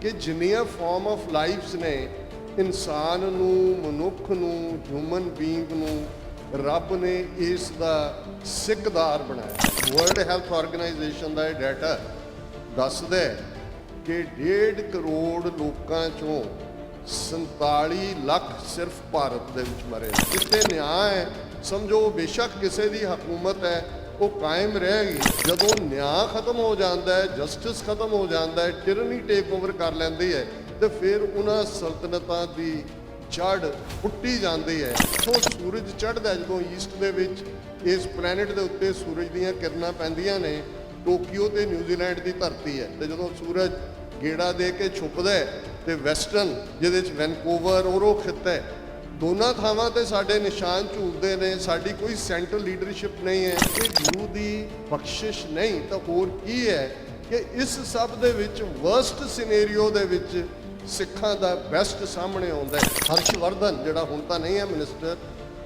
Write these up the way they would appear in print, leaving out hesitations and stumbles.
कि जिन्नियां form of lifes ने इंसान नू मनुख नू ह्यूमन बीइंग नू रब ने इस दा सिकदार बनाया। वर्ल्ड हेल्थ ऑर्गेनाइजेशन का डाटा दसदा है कि 1.5 करोड़ लोगों चों 47 ਲੱਖ सिर्फ भारत दे विच मरे। जिथे न्याय है समझो बेशक किसी की हुकूमत है वो कायम रहेगी, जदों न्याय खत्म हो जाता है, जस्टिस खत्म हो जाता है, टिरनी टेक ओवर कर लेंदी है, तो फिर उन्हां सल्तनतां दी जड़ पुट्टी जाती है। तो सूरज चढ़दा जो ईस्ट दे विच इस प्लैनेट के उत्ते सूरज दीयां किरणां पैंदियां ने, टोक्यो ते न्यूजीलैंड की धरती है, तो जो सूरज गेड़ा दे के छुपदा है तो वैसटर्न जिहदे च वैनकूवर और वो खित्ता है, दोनों थावां ते साडे निशान झूलते हैं। साडी कोई सेंट्रल लीडरशिप नहीं है कि गुरु की बख्शिश नहीं तो होर की है कि इस सब दे विच वर्स्ट सिनेरियो दे विच सिखां दा बेस्ट सामने आउंदा है। हर्षवर्धन जिहड़ा हुण तां नहीं है मिनिस्टर,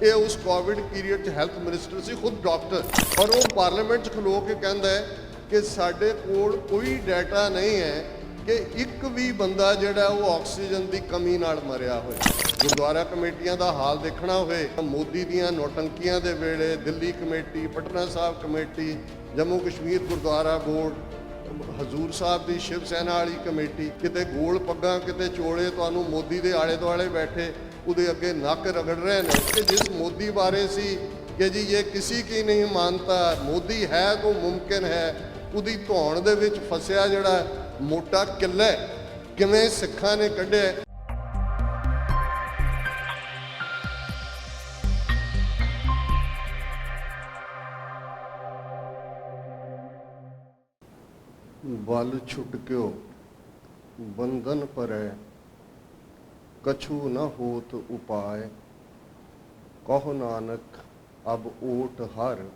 ये उस कोविड पीरियड च हेल्थ मिनिस्टर सी, खुद डॉक्टर, और वो पार्लीमेंट च खलो के कहंदा है कि साडे कोल कोई डाटा नहीं है कि एक भी बंदा जिहड़ा वो ऑक्सीजन की कमी नाल मरिया होए। गुरुद्वारा कमेटियां का हाल देखना होए, मोदी दियां नौटंकियां दे वेले दिल्ली कमेटी, पटना साहब कमेटी, जम्मू कश्मीर गुरुद्वारा बोर्ड, हजूर साहब की शिव सेना वाली कमेटी, किते गोल पग्गां किते चोले तुहानूं मोदी के आले दुआले बैठे उहदे अगे नक रगड़ रहे हैं कि जिस मोदी बारे सी कि जी ये किसी की नहीं मानता, मोदी है तो मुमकिन है, उहदी धौण दे विच फसिया जिहड़ा मोटा किला किवें सिखां ने कढ़िया। बल छुटक्यो बंधन परै, कछु न होत उपाय, कहो नानक अब ओट हर,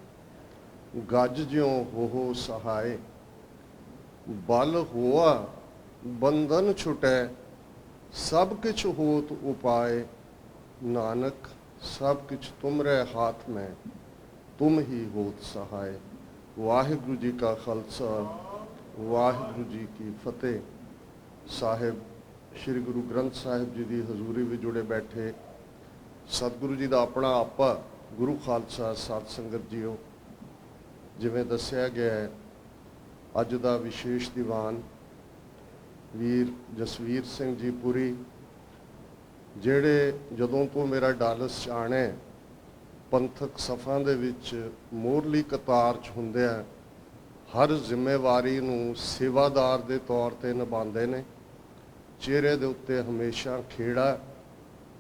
गज ज्यों हो सहाय। बल होआ बंधन छुटै, सब किछ होत उपाय, नानक सब किछ तुमरे हाथ में, तुम ही होत सहाय। वाहिगुरु जी का खालसा, वाहिगुरु जी की फतेह। साहिब श्री गुरु ग्रंथ साहिब जी की हजूरी में जुड़े बैठे सतगुरु जी का अपना आपा गुरु खालसा साध संगत जीओ, जिवें दस्सिया गया है अज का विशेष दीवान वीर जसवीर सिंह जी पुरी, जेड़े जदों तो मेरा डालस च आने पंथक सफ़ां दे विच मोरली कतार च हुंदे आ, हर जिम्मेवारी नूं सेवादार दे तौर ते निभांदे ने। चेहरे दे उत्ते हमेशा खेड़ा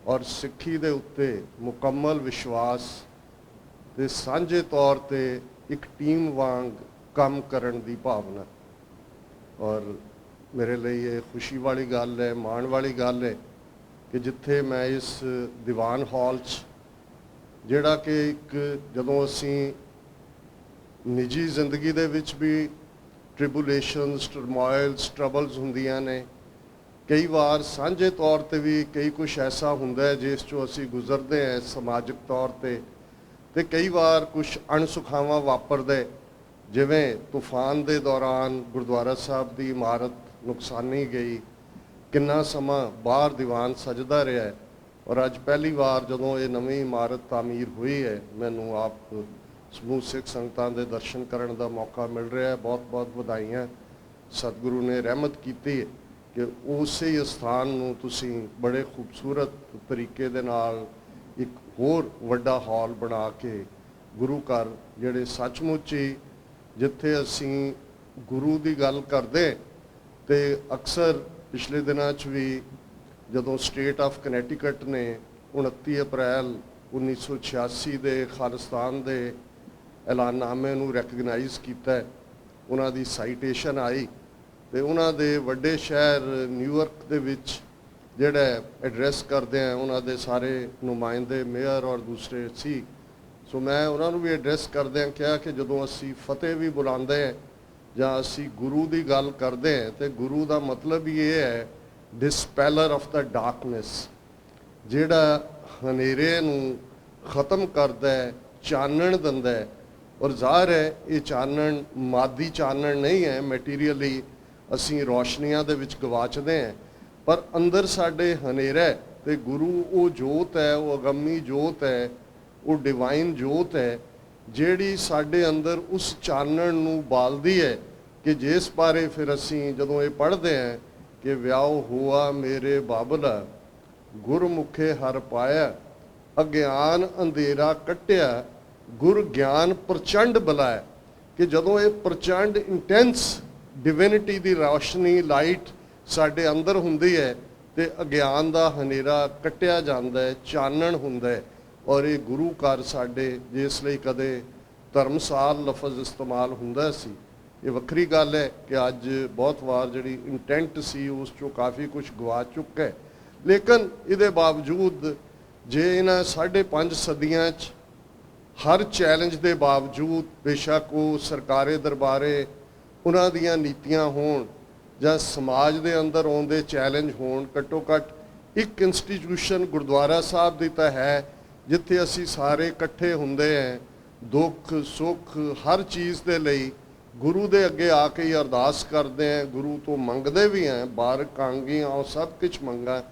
और सिक्खी दे उत्ते मुकम्मल विश्वास ते सांझे तौर ते एक टीम वांग काम करन दी भावना। और मेरे लिए ये खुशी वाली गल है, माण वाली गल है कि जिथे मैं इस दीवान हॉल च जिहड़ा कि एक जदों असीं निजी जिंदगी दे विच भी ट्रिबुलेशनस, टरमोइल्स, ट्रबल्स हुंदियां ने, कई बार सांझे तौर पर भी कई कुछ ऐसा हुंदा है जिस चों असीं गुजरते हैं समाजिक तौर पर, ते कई बार कुछ अणसुखावां वापरदे, जिवें तूफान के दौरान गुरुद्वारा साहब की इमारत नुकसानी गई, किन्ना समा बाहर दीवान सजदा रहा है, और अज पहली बार जदों ये नवीं इमारत तामीर हुई है, मैनू आप समूह सिख संगतां दे दर्शन करने का मौका मिल रहा है। बहुत बहुत बधाइयां। सतगुरु ने रहमत की कि उस ही स्थान नूं तुसीं बड़े खूबसूरत तरीके दे नाल एक होर वड्डा हॉल बना के गुरु घर, जिहड़े सचमुच ही जिथे असीं गुरु की गल करदे ते अक्सर पिछले दिनों भी जदों स्टेट ऑफ कनेटिकट ने 29 अप्रैल 1986 के खालिस्तान के ऐलाननामे नूं रैकगनाइज़ किया, उन्हां दी साइटेशन आई तो उन्हां दे वड्डे शहर न्यूयॉर्क दे विच जिहड़ा एड्रैस करते हैं उन्हां दे सारे नुमाइंदे मेयर और दूसरे सी। सो मैं उन्होंने भी एड्रैस करदे कहा कि जदों असी फतेह भी बुलाते हैं जां असी गुरु की गल करते हैं तो गुरु का मतलब ये है डिस्पैलर ऑफ द डार्कनेस, जिहड़ा हनेरे नूं खत्म करदा है, चानण दिंदा है। और ज़ाहिर है ये चानण मादी चानण नहीं है, मैटीरियली ਅਸੀਂ ਰੌਸ਼ਨੀਆਂ ਦੇ ਵਿੱਚ ਗਵਾਚਦੇ ਹਾਂ, ਪਰ ਅੰਦਰ ਸਾਡੇ ਹਨੇਰਾ ਹੈ ਤੇ ਗੁਰੂ ਉਹ ਜੋਤ ਹੈ, ਉਹ ਅਗੰਮੀ ਜੋਤ ਹੈ, ਉਹ ਡਿਵਾਈਨ ਜੋਤ ਹੈ ਜਿਹੜੀ ਸਾਡੇ ਅੰਦਰ ਉਸ ਚਾਨਣ ਨੂੰ ਬਾਲਦੀ ਹੈ ਕਿ ਜਿਸ ਬਾਰੇ ਫਿਰ ਅਸੀਂ ਜਦੋਂ ਇਹ ਪੜ੍ਹਦੇ ਹਾਂ ਕਿ ਵਿਆਹ ਹੋਆ ਮੇਰੇ ਬਾਬਲਾ ਗੁਰਮੁਖੇ ਹਰ ਪਾਇਆ, ਅਗਿਆਨ ਅੰਧੇਰਾ ਕੱਟਿਆ ਗੁਰ ਗਿਆਨ ਪ੍ਰਚੰਡ ਬਲਾਇਆ, ਕਿ ਜਦੋਂ ਇਹ ਪ੍ਰਚੰਡ ਇੰਟੈਂਸ ਡਿਵਿਨਿਟੀ ਦੀ ਰੌਸ਼ਨੀ ਲਾਈਟ ਸਾਡੇ ਅੰਦਰ ਹੁੰਦੀ ਹੈ ਤੇ ਅਗਿਆਨ ਦਾ ਹਨੇਰਾ ਕੱਟਿਆ ਜਾਂਦਾ ਹੈ, ਚਾਨਣ ਹੁੰਦਾ ਹੈ। ਔਰ ਇਹ ਗੁਰੂ ਘਰ ਸਾਡੇ ਜਿਸ ਲਈ ਕਦੇ ਧਰਮਸਾਲ ਲਫ਼ਜ਼ ਇਸਤੇਮਾਲ ਹੁੰਦਾ ਸੀ, ਇਹ ਵੱਖਰੀ ਗੱਲ ਹੈ ਕਿ ਅੱਜ ਬਹੁਤ ਵਾਰ ਜਿਹੜੀ ਇੰਟੈਂਟ ਸੀ ਉਸ 'ਚੋਂ ਕਾਫੀ ਕੁਝ ਗਵਾ ਚੁੱਕਾ ਹੈ। ਲੇਕਿਨ ਇਹਦੇ ਬਾਵਜੂਦ ਜੇ ਇਹਨਾਂ 5.5 ਸਦੀਆਂ 'ਚ ਹਰ ਚੈਲੰਜ ਦੇ ਬਾਵਜੂਦ, ਬੇਸ਼ੱਕ ਉਹ ਸਰਕਾਰੇ ਦਰਬਾਰੇ ਉਹਨਾਂ ਦੀਆਂ ਨੀਤੀਆਂ ਹੋਣ ਜਾਂ ਸਮਾਜ ਦੇ ਅੰਦਰ ਆਉਂਦੇ ਚੈਲੰਜ ਹੋਣ, ਘੱਟੋ ਘੱਟ ਇੱਕ ਇੰਸਟੀਟਿਊਸ਼ਨ ਗੁਰਦੁਆਰਾ ਸਾਹਿਬ ਦੀ ਤਾਂ ਹੈ ਜਿੱਥੇ ਅਸੀਂ ਸਾਰੇ ਇਕੱਠੇ ਹੁੰਦੇ ਹਾਂ, ਦੁੱਖ ਸੁੱਖ ਹਰ ਚੀਜ਼ ਦੇ ਲਈ ਗੁਰੂ ਦੇ ਅੱਗੇ ਆ ਕੇ ਹੀ ਅਰਦਾਸ ਕਰਦੇ ਹਾਂ, ਗੁਰੂ ਤੋਂ ਮੰਗਦੇ ਵੀ ਹਾਂ, ਬਾਰ ਕਾਂਗੀਆਂ ਉਹ ਸਭ ਕੁਝ ਮੰਗਾ,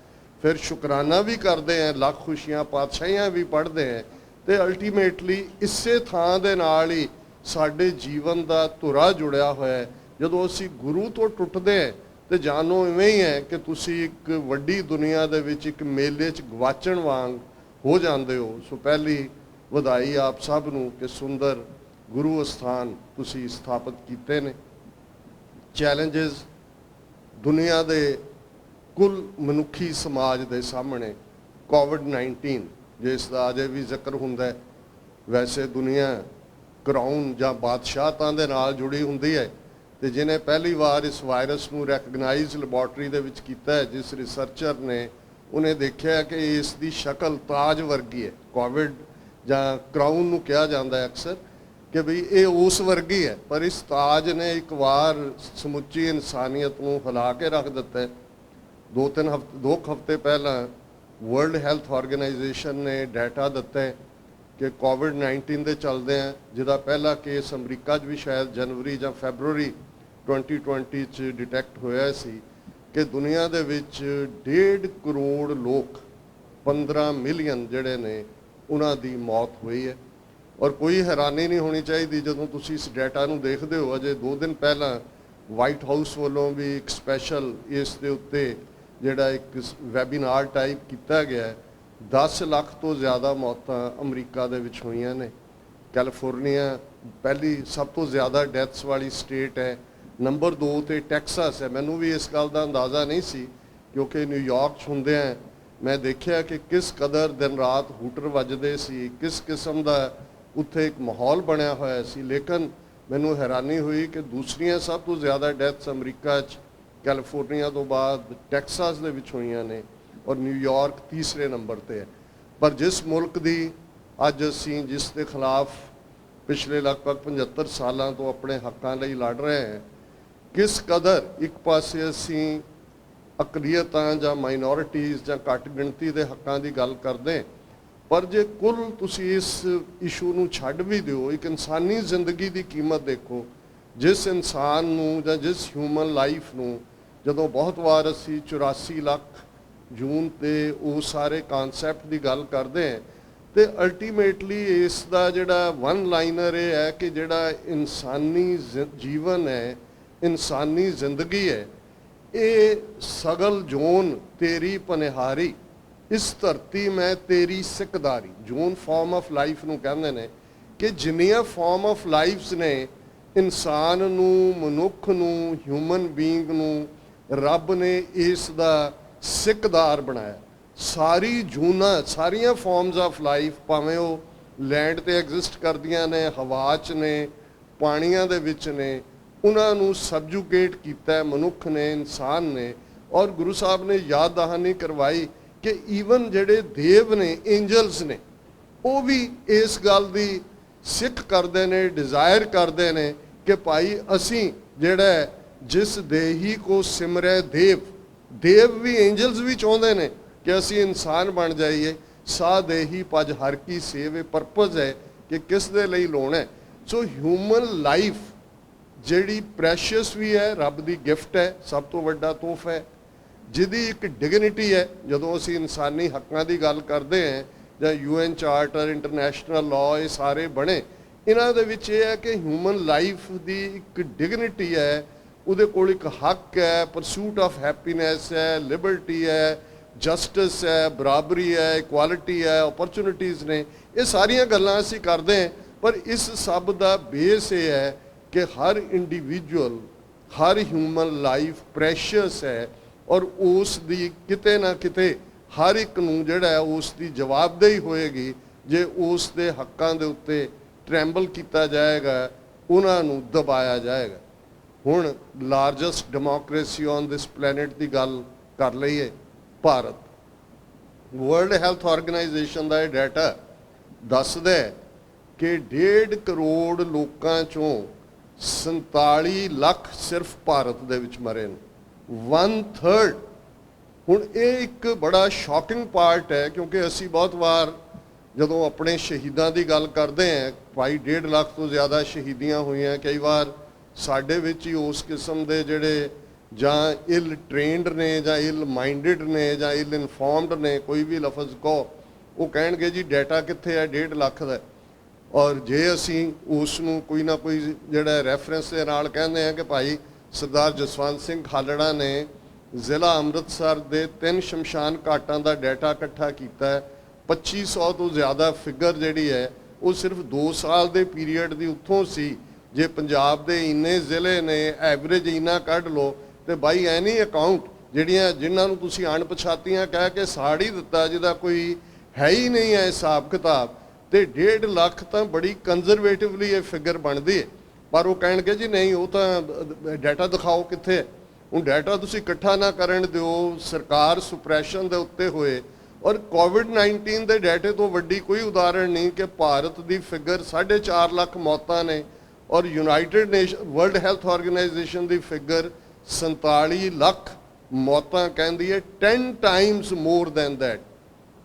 ਫਿਰ ਸ਼ੁਕਰਾਨਾ ਵੀ ਕਰਦੇ ਹਾਂ, ਲੱਖ ਖੁਸ਼ੀਆਂ ਪਾਤਸ਼ਾਹੀਆਂ ਵੀ ਪੜ੍ਹਦੇ ਹਾਂ ਤੇ ਅਲਟੀਮੇਟਲੀ ਇਸੇ ਥਾਂ ਦੇ ਨਾਲ ਹੀ ਸਾਡੇ ਜੀਵਨ ਦਾ ਧੁਰਾ ਜੁੜਿਆ ਹੋਇਆ ਹੈ। ਜਦੋਂ ਅਸੀਂ ਗੁਰੂ ਤੋਂ ਟੁੱਟਦੇ ਹਾਂ ਤੇ ਜਾਣੋ ਇਵੇਂ ਹੀ ਹੈ ਕਿ ਤੁਸੀਂ ਇੱਕ ਵੱਡੀ ਦੁਨੀਆ ਦੇ ਵਿੱਚ ਇੱਕ ਮੇਲੇ 'ਚ ਗਵਾਚਣ ਵਾਂਗ ਹੋ ਜਾਂਦੇ ਹੋ। ਸੋ ਪਹਿਲੀ ਵਧਾਈ ਆਪ ਸਭ ਨੂੰ ਕਿ ਸੁੰਦਰ ਗੁਰੂ ਅਸਥਾਨ ਤੁਸੀਂ ਸਥਾਪਿਤ ਕੀਤੇ ਨੇ। ਚੈਲੰਜਸ ਦੁਨੀਆ ਦੇ ਕੁੱਲ ਮਨੁੱਖੀ ਸਮਾਜ ਦੇ ਸਾਹਮਣੇ ਕੋਵਿਡ-19 ਜਿਸ ਦਾ ਅਜੇ ਵੀ ਜ਼ਿਕਰ ਹੁੰਦਾ ਹੈ, ਵੈਸੇ ਦੁਨੀਆ ਕਰਾਊਨ ਜਾਂ ਬਾਦਸ਼ਾਹਤਾਂ ਦੇ ਨਾਲ ਜੁੜੀ ਹੁੰਦੀ ਹੈ ਤੇ ਜਿਹਨੇ ਪਹਿਲੀ ਵਾਰ ਇਸ ਵਾਇਰਸ ਨੂੰ ਰੈਕਗਨਾਈਜ਼ ਲੈਬੋਰਟਰੀ ਦੇ ਵਿੱਚ ਕੀਤਾ ਹੈ, ਜਿਸ ਰਿਸਰਚਰ ਨੇ ਉਹਨੇ ਦੇਖਿਆ ਕਿ ਇਸ ਦੀ ਸ਼ਕਲ ਤਾਜ ਵਰਗੀ ਹੈ। ਕੋਵਿਡ ਜਾਂ ਕਰਾਊਨ ਨੂੰ ਕਿਹਾ ਜਾਂਦਾ ਹੈ ਅਕਸਰ ਕਿ ਬਈ ਇਹ ਉਸ ਵਰਗੀ ਹੈ, ਪਰ ਇਸ ਤਾਜ ਨੇ ਇੱਕ ਵਾਰ ਸਮੁੱਚੀ ਇਨਸਾਨੀਅਤ ਨੂੰ ਹਿਲਾ ਕੇ ਰੱਖ ਦਿੱਤਾ ਹੈ। 2 ਹਫ਼ਤੇ ਪਹਿਲਾਂ ਵਰਲਡ ਹੈਲਥ ਆਰਗੇਨਾਈਜੇਸ਼ਨ ਨੇ ਡਾਟਾ ਦਿੱਤਾ ਹੈ ਕਿ ਕੋਵਿਡ-19 ਦੇ ਚੱਲਦੇ ਆ, ਜਿਹਦਾ ਪਹਿਲਾ ਕੇਸ ਅਮਰੀਕਾ 'ਚ ਵੀ ਸ਼ਾਇਦ ਜਨਵਰੀ ਜਾਂ ਫੈਬਰੂਰੀ 2020 'ਚ ਡਿਟੈਕਟ ਹੋਇਆ ਸੀ ਕਿ ਦੁਨੀਆ ਦੇ ਵਿੱਚ 1.5 ਕਰੋੜ ਲੋਕ 15 ਮਿਲੀਅਨ ਜਿਹੜੇ ਨੇ ਉਹਨਾਂ ਦੀ ਮੌਤ ਹੋਈ ਹੈ। ਔਰ ਕੋਈ ਹੈਰਾਨੀ ਨਹੀਂ ਹੋਣੀ ਚਾਹੀਦੀ ਜਦੋਂ ਤੁਸੀਂ ਇਸ ਡਾਟਾ ਨੂੰ ਦੇਖਦੇ ਹੋ। ਅਜੇ 2 ਦਿਨ ਪਹਿਲਾਂ ਵਾਈਟ ਹਾਊਸ ਵੱਲੋਂ ਵੀ ਇੱਕ ਸਪੈਸ਼ਲ ਇਸ ਦੇ ਉੱਤੇ ਜਿਹੜਾ ਇੱਕ ਵੈਬੀਨਾਰ ਟਾਈਪ ਕੀਤਾ ਗਿਆ, 10 ਲੱਖ ਤੋਂ ਜ਼ਿਆਦਾ ਮੌਤਾਂ ਅਮਰੀਕਾ ਦੇ ਵਿੱਚ ਹੋਈਆਂ ਨੇ। ਕੈਲੀਫੋਰਨੀਆ ਪਹਿਲੀ ਸਭ ਤੋਂ ਜ਼ਿਆਦਾ ਡੈਥਸ ਵਾਲੀ ਸਟੇਟ ਹੈ, ਨੰਬਰ 2 ਤੇ ਟੈਕਸਾਸ ਹੈ। ਮੈਨੂੰ ਵੀ ਇਸ ਗੱਲ ਦਾ ਅੰਦਾਜ਼ਾ ਨਹੀਂ ਸੀ ਕਿਉਂਕਿ ਨਿਊਯਾਰਕ 'ਚ ਹੁੰਦੇ ਆ ਮੈਂ ਦੇਖਿਆ ਕਿ ਕਿਸ ਕਦਰ ਦਿਨ ਰਾਤ ਹੂਟਰ ਵੱਜਦੇ ਸੀ, ਕਿਸ ਕਿਸਮ ਦਾ ਉੱਥੇ ਇੱਕ ਮਾਹੌਲ ਬਣਿਆ ਹੋਇਆ ਸੀ। ਲੇਕਿਨ ਮੈਨੂੰ ਹੈਰਾਨੀ ਹੋਈ ਕਿ ਦੂਸਰੀਆਂ ਸਭ ਤੋਂ ਜ਼ਿਆਦਾ ਡੈਥਸ ਅਮਰੀਕਾ 'ਚ ਕੈਲੀਫੋਰਨੀਆ ਤੋਂ ਬਾਅਦ ਟੈਕਸਾਸ ਦੇ ਵਿੱਚ ਹੋਈਆਂ ਨੇ ਔਰ ਨਿਊਯਾਰਕ ਤੀਸਰੇ ਨੰਬਰ ਤੇ ਹੈ। ਪਰ ਜਿਸ ਮੁਲਕ ਦੀ ਅੱਜ ਅਸੀਂ ਜਿਸ ਦੇ ਖਿਲਾਫ ਪਿਛਲੇ ਲਗਭਗ 75 ਸਾਲਾਂ ਤੋਂ ਆਪਣੇ ਹੱਕਾਂ ਲਈ ਲੜ ਰਹੇ ਹਾਂ, ਕਿਸ ਕਦਰ ਇੱਕ ਪਾਸੇ ਅਸੀਂ ਅਕਲੀਅਤਾਂ ਜਾਂ ਮਾਈਨੋਰਿਟੀਜ਼ ਜਾਂ ਘੱਟ ਗਿਣਤੀ ਦੇ ਹੱਕਾਂ ਦੀ ਗੱਲ ਕਰਦੇ, ਪਰ ਜੇ ਕੁੱਲ ਤੁਸੀਂ ਇਸ ਇਸ਼ੂ ਨੂੰ ਛੱਡ ਵੀ ਦਿਓ, ਇੱਕ ਇਨਸਾਨੀ ਜ਼ਿੰਦਗੀ ਦੀ ਕੀਮਤ ਦੇਖੋ। ਜਿਸ ਇਨਸਾਨ ਨੂੰ ਜਾਂ ਜਿਸ ਹਿਊਮਨ ਲਾਈਫ ਨੂੰ ਜਦੋਂ ਬਹੁਤ ਵਾਰ ਅਸੀਂ 84 ਲੱਖ ਜੂਨ ਤੇ ਉਹ ਸਾਰੇ ਕਨਸੈਪਟ ਦੀ ਗੱਲ ਕਰਦੇ ਹਾਂ ਤੇ ਅਲਟੀਮੇਟਲੀ ਇਸ ਦਾ ਜਿਹੜਾ ਵਨ ਲਾਈਨਰ ਇਹ ਹੈ ਕਿ ਜਿਹੜਾ ਇਨਸਾਨੀ ਜੀਵਨ ਹੈ, ਇਨਸਾਨੀ ਜ਼ਿੰਦਗੀ ਹੈ, ਇਹ ਸਗਲ ਜੋਨ ਤੇਰੀ ਪਨਿਹਾਰੀ, ਇਸ ਧਰਤੀ ਮੈਂ ਤੇਰੀ ਸਿੱਖਦਾਰੀ। ਜੋਨ ਫਾਰਮ ਆਫ ਲਾਈਫ ਨੂੰ ਕਹਿੰਦੇ ਨੇ ਕਿ ਜਿੰਨੀਆਂ ਫਾਰਮ ਆਫ ਲਾਈਫਸ ਨੇ ਇਨਸਾਨ ਨੂੰ, ਮਨੁੱਖ ਨੂੰ, ਹਿਊਮਨ ਬੀਇੰਗ ਨੂੰ ਰੱਬ ਨੇ ਇਸ ਦਾ ਸਿੱਖਦਾਰ ਬਣਾਇਆ। ਸਾਰੀ ਜੂਨਾਂ, ਸਾਰੀਆਂ ਫਾਰਮਸ ਆਫ ਲਾਈਫ, ਭਾਵੇਂ ਉਹ ਲੈਂਡ ਤੇ ਐਗਜ਼ਿਸਟ ਕਰਦੀਆਂ ਨੇ, ਹਵਾ 'ਚ ਨੇ, ਪਾਣੀਆਂ ਦੇ ਵਿੱਚ ਨੇ, ਉਹਨਾਂ ਨੂੰ ਸਬਜੂਗੇਟ ਕੀਤਾ ਮਨੁੱਖ ਨੇ, ਇਨਸਾਨ ਨੇ। ਔਰ ਗੁਰੂ ਸਾਹਿਬ ਨੇ ਯਾਦ ਦਹਾਨੀ ਕਰਵਾਈ ਕਿ ਈਵਨ ਜਿਹੜੇ ਦੇਵ ਨੇ, ਐਂਜਲਸ ਨੇ, ਉਹ ਵੀ ਇਸ ਗੱਲ ਦੀ ਸਿੱਖ ਕਰਦੇ ਨੇ, ਡਿਜ਼ਾਇਰ ਕਰਦੇ ਨੇ ਕਿ ਭਾਈ ਅਸੀਂ ਜਿਹੜਾ ਜਿਸ ਦੇਹੀ ਕੋ ਸਿਮਰੈ ਦੇਵ, ਦੇਵ ਵੀ ਐਂਜਲਸ ਵੀ ਚਾਹੁੰਦੇ ਨੇ ਕਿ ਅਸੀਂ ਇਨਸਾਨ ਬਣ ਜਾਈਏ। ਸਾ ਦੇਹੀ ਪਜ ਹਰ ਕੀ ਸੇਵੇ, ਪਰਪਸ ਹੈ ਕਿ ਕਿਸ ਦੇ ਲਈ ਲਾਉਣਾ। ਸੋ ਹਿਊਮਨ ਲਾਈਫ ਜਿਹੜੀ ਪ੍ਰੈਸ਼ੀਅਸ ਵੀ ਹੈ, ਰੱਬ ਦੀ ਗਿਫਟ ਹੈ, ਸਭ ਤੋਂ ਵੱਡਾ ਤੋਹਫਾ ਹੈ, ਜਿਹਦੀ ਇੱਕ ਡਿਗਨਿਟੀ ਹੈ। ਜਦੋਂ ਅਸੀਂ ਇਨਸਾਨੀ ਹੱਕਾਂ ਦੀ ਗੱਲ ਕਰਦੇ ਹਾਂ ਜਾਂ UN ਚਾਰਟਰ, ਇੰਟਰਨੈਸ਼ਨਲ ਲਾਅ, ਇਹ ਸਾਰੇ ਬਣੇ, ਇਹਨਾਂ ਦੇ ਵਿੱਚ ਇਹ ਹੈ ਕਿ ਹਿਊਮਨ ਲਾਈਫ ਦੀ ਇੱਕ ਡਿਗਨਿਟੀ ਹੈ, ਉਹਦੇ ਕੋਲ ਇੱਕ ਹੱਕ ਹੈ, ਪਰਸੂਟ ਆਫ ਹੈਪੀਨੈਸ ਹੈ, ਲਿਬਰਟੀ ਹੈ, ਜਸਟਿਸ ਹੈ, ਬਰਾਬਰੀ ਹੈ, ਇਕੁਆਲਿਟੀ ਹੈ, ਓਪਰਚੁਨਿਟੀਜ਼ ਨੇ। ਇਹ ਸਾਰੀਆਂ ਗੱਲਾਂ ਅਸੀਂ ਕਰਦੇ ਹਾਂ, ਪਰ ਇਸ ਸਭ ਦਾ ਬੇਸ ਇਹ ਹੈ ਕਿ ਹਰ ਇੰਡੀਵਿਜੂਅਲ, ਹਰ ਹਿਊਮਨ ਲਾਈਫ ਪ੍ਰੈਸ਼ੀਅਸ ਹੈ, ਔਰ ਉਸ ਦੀ ਕਿਤੇ ਨਾ ਕਿਤੇ ਹਰ ਇੱਕ ਨੂੰ ਜਿਹੜਾ ਹੈ ਉਸ ਦੀ ਜਵਾਬਦੇਹੀ ਹੋਏਗੀ ਜੇ ਉਸ ਦੇ ਹੱਕਾਂ ਦੇ ਉੱਤੇ ਟਰੈਂਬਲ ਕੀਤਾ ਜਾਏਗਾ, ਉਹਨਾਂ ਨੂੰ ਦਬਾਇਆ ਜਾਏਗਾ। ਹੁਣ largest democracy on this planet ਦੀ ਗੱਲ ਕਰ ਲਈਏ, ਭਾਰਤ। ਵਰਲਡ ਹੈਲਥ ਆਰਗੇਨਾਈਜੇਸ਼ਨ ਦਾ ਇਹ ਡਾਟਾ ਦੱਸਦਾ ਹੈ ਕਿ 1.5 ਕਰੋੜ ਲੋਕਾਂ ਚੋਂ 47 ਲੱਖ ਸਿਰਫ ਭਾਰਤ ਦੇ ਵਿੱਚ ਮਰੇ ਨੇ, 1/3। ਹੁਣ ਇਹ ਇੱਕ ਬੜਾ ਸ਼ੌਕਿੰਗ ਪਾਰਟ ਹੈ, ਕਿਉਂਕਿ ਅਸੀਂ ਬਹੁਤ ਵਾਰ ਜਦੋਂ ਆਪਣੇ ਸ਼ਹੀਦਾਂ ਦੀ ਗੱਲ ਕਰਦੇ ਹਾਂ, ਭਾਈ 1.5 ਲੱਖ ਤੋਂ ਜ਼ਿਆਦਾ ਸ਼ਹੀਦੀਆਂ ਹੋਈਆਂ, ਕਈ ਵਾਰ ਸਾਡੇ ਵਿੱਚ ਹੀ ਉਸ ਕਿਸਮ ਦੇ ਜਿਹੜੇ ਜਾਂ ਇਲ ਟ੍ਰੇਨਡ ਨੇ ਜਾਂ ਇਲ ਮਾਈਂਡਡ ਨੇ ਜਾਂ ਇਲ ਇਨਫੋਰਮਡ ਨੇ, ਕੋਈ ਵੀ ਲਫ਼ਜ਼ ਕਹੋ, ਉਹ ਕਹਿਣਗੇ ਜੀ ਡਾਟਾ ਕਿੱਥੇ ਹੈ 1.5 ਲੱਖ ਦਾ। ਔਰ ਜੇ ਅਸੀਂ ਉਸ ਨੂੰ ਕੋਈ ਨਾ ਕੋਈ ਜਿਹੜਾ ਰੈਫਰੈਂਸ ਦੇ ਨਾਲ ਕਹਿੰਦੇ ਹਾਂ ਕਿ ਭਾਈ ਸਰਦਾਰ ਜਸਵੰਤ ਸਿੰਘ ਖਾਲੜਾ ਨੇ ਜ਼ਿਲ੍ਹਾ ਅੰਮ੍ਰਿਤਸਰ ਦੇ 3 ਸ਼ਮਸ਼ਾਨ ਘਾਟਾਂ ਦਾ ਡਾਟਾ ਇਕੱਠਾ ਕੀਤਾ ਹੈ, 2500 ਤੋਂ ਜ਼ਿਆਦਾ ਫਿਗਰ ਜਿਹੜੀ ਹੈ ਉਹ ਸਿਰਫ 2 ਸਾਲ ਦੇ ਪੀਰੀਅਡ ਦੀ ਉੱਥੋਂ ਸੀ। ਜੇ ਪੰਜਾਬ ਦੇ ਇੰਨੇ ਜ਼ਿਲ੍ਹੇ ਨੇ, ਐਵਰੇਜ ਇੰਨਾ ਕੱਢ ਲਓ, ਤੇ ਬਾਈ ਐਨੀ ਅਕਾਊਂਟ ਜਿਨ੍ਹਾਂ ਨੂੰ ਤੁਸੀਂ ਅਣਪਛਾਤੀਆਂ ਕਹਿ ਕੇ ਸਾੜ ਹੀ ਦਿੱਤਾ, ਜਿਹਦਾ ਕੋਈ ਹੈ ਹੀ ਨਹੀਂ ਹੈ ਹਿਸਾਬ ਕਿਤਾਬ, ਤੇ 1.5 ਲੱਖ ਤਾਂ ਬੜੀ ਕੰਜ਼ਰਵੇਟਿਵਲੀ ਇਹ ਫਿਗਰ ਬਣਦੀ ਹੈ। ਪਰ ਉਹ ਕਹਿਣਗੇ ਜੀ ਨਹੀਂ, ਉਹ ਤਾਂ ਡਾਟਾ ਦਿਖਾਓ ਕਿੱਥੇ। ਹੁਣ ਡਾਟਾ ਤੁਸੀਂ ਇਕੱਠਾ ਨਾ ਕਰਨ ਦਿਓ, ਸਰਕਾਰ ਸੁਪਰੈਸ਼ਨ ਦੇ ਉੱਤੇ ਹੋਏ। ਔਰ ਕੋਵਿਡ-19 ਦੇ ਡਾਟੇ ਤੋਂ ਵੱਡੀ ਕੋਈ ਉਦਾਹਰਣ ਨਹੀਂ ਕਿ ਭਾਰਤ ਦੀ ਫਿਗਰ 4.5 ਲੱਖ ਮੌਤਾਂ ਨੇ, ਔਰ United nation world health organisation ਦੀ ਫਿਗਰ 47 ਲੱਖ ਮੌਤਾਂ ਕਹਿੰਦੀ ਹੈ, 10 ਟਾਈਮਸ ਮੋਰ ਦੈਨ ਦੈਟ।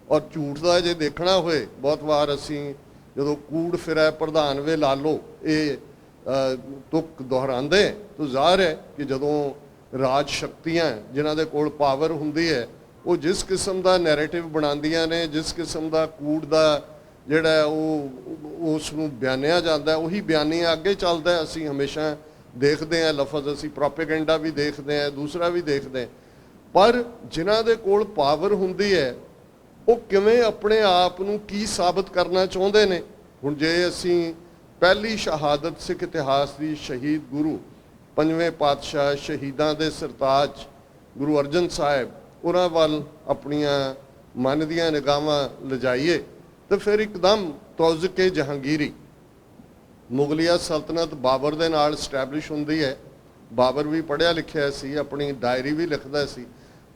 ਔਰ ਝੂਠ ਦਾ ਜੇ ਦੇਖਣਾ ਹੋਏ, ਬਹੁਤ ਵਾਰ ਅਸੀਂ ਜਦੋਂ ਕੂੜ ਫਿਰੈ ਪ੍ਰਧਾਨ ਵੇ ਲਾ ਲਓ ਇਹ ਤੁਕ ਦੁਹਰਾਉਂਦੇ, ਤਾਂ ਜ਼ਾਹਰ ਹੈ ਕਿ ਜਦੋਂ ਰਾਜ ਸ਼ਕਤੀਆਂ ਜਿਨ੍ਹਾਂ ਦੇ ਕੋਲ ਪਾਵਰ ਹੁੰਦੀ ਹੈ, ਉਹ ਜਿਸ ਕਿਸਮ ਦਾ ਨੈਰੇਟਿਵ ਬਣਾਉਂਦੀਆਂ ਨੇ, ਜਿਸ ਕਿਸਮ ਦਾ ਕੂੜ ਦਾ ਜਿਹੜਾ ਉਹ ਉਸ ਨੂੰ ਬਿਆਨਿਆ ਜਾਂਦਾ, ਉਹੀ ਬਿਆਨੀਆਂ ਅੱਗੇ ਚੱਲਦਾ। ਅਸੀਂ ਹਮੇਸ਼ਾ ਦੇਖਦੇ ਹਾਂ ਲਫ਼ਜ਼, ਅਸੀਂ ਪ੍ਰੋਪੇਗੈਂਡਾ ਵੀ ਦੇਖਦੇ ਹਾਂ, ਦੂਸਰਾ ਵੀ ਦੇਖਦੇ ਹਾਂ। ਪਰ ਜਿਨ੍ਹਾਂ ਦੇ ਕੋਲ ਪਾਵਰ ਹੁੰਦੀ ਹੈ, ਉਹ ਕਿਵੇਂ ਆਪਣੇ ਆਪ ਨੂੰ ਕੀ ਸਾਬਤ ਕਰਨਾ ਚਾਹੁੰਦੇ ਨੇ। ਹੁਣ ਜੇ ਅਸੀਂ ਪਹਿਲੀ ਸ਼ਹਾਦਤ ਸਿੱਖ ਇਤਿਹਾਸ ਦੀ, ਸ਼ਹੀਦ ਗੁਰੂ 5ਵੇਂ ਪਾਤਸ਼ਾਹ, ਸ਼ਹੀਦਾਂ ਦੇ ਸਰਤਾਜ ਗੁਰੂ ਅਰਜਨ ਸਾਹਿਬ, ਉਹਨਾਂ ਵੱਲ ਆਪਣੀਆਂ ਮਨ ਦੀਆਂ ਨਿਗਾਹਾਂ ਲਿਜਾਈਏ, ਤਾਂ ਫਿਰ ਇੱਕਦਮ ਤੌਜ਼ਕੇ ਜਹਾਂਗੀਰੀ, ਮੁਗਲਿਆ ਸਲਤਨਤ ਬਾਬਰ ਦੇ ਨਾਲ ਸਟੈਬਲਿਸ਼ ਹੁੰਦੀ ਹੈ। ਬਾਬਰ ਵੀ ਪੜ੍ਹਿਆ ਲਿਖਿਆ ਸੀ, ਆਪਣੀ ਡਾਇਰੀ ਵੀ ਲਿਖਦਾ ਸੀ,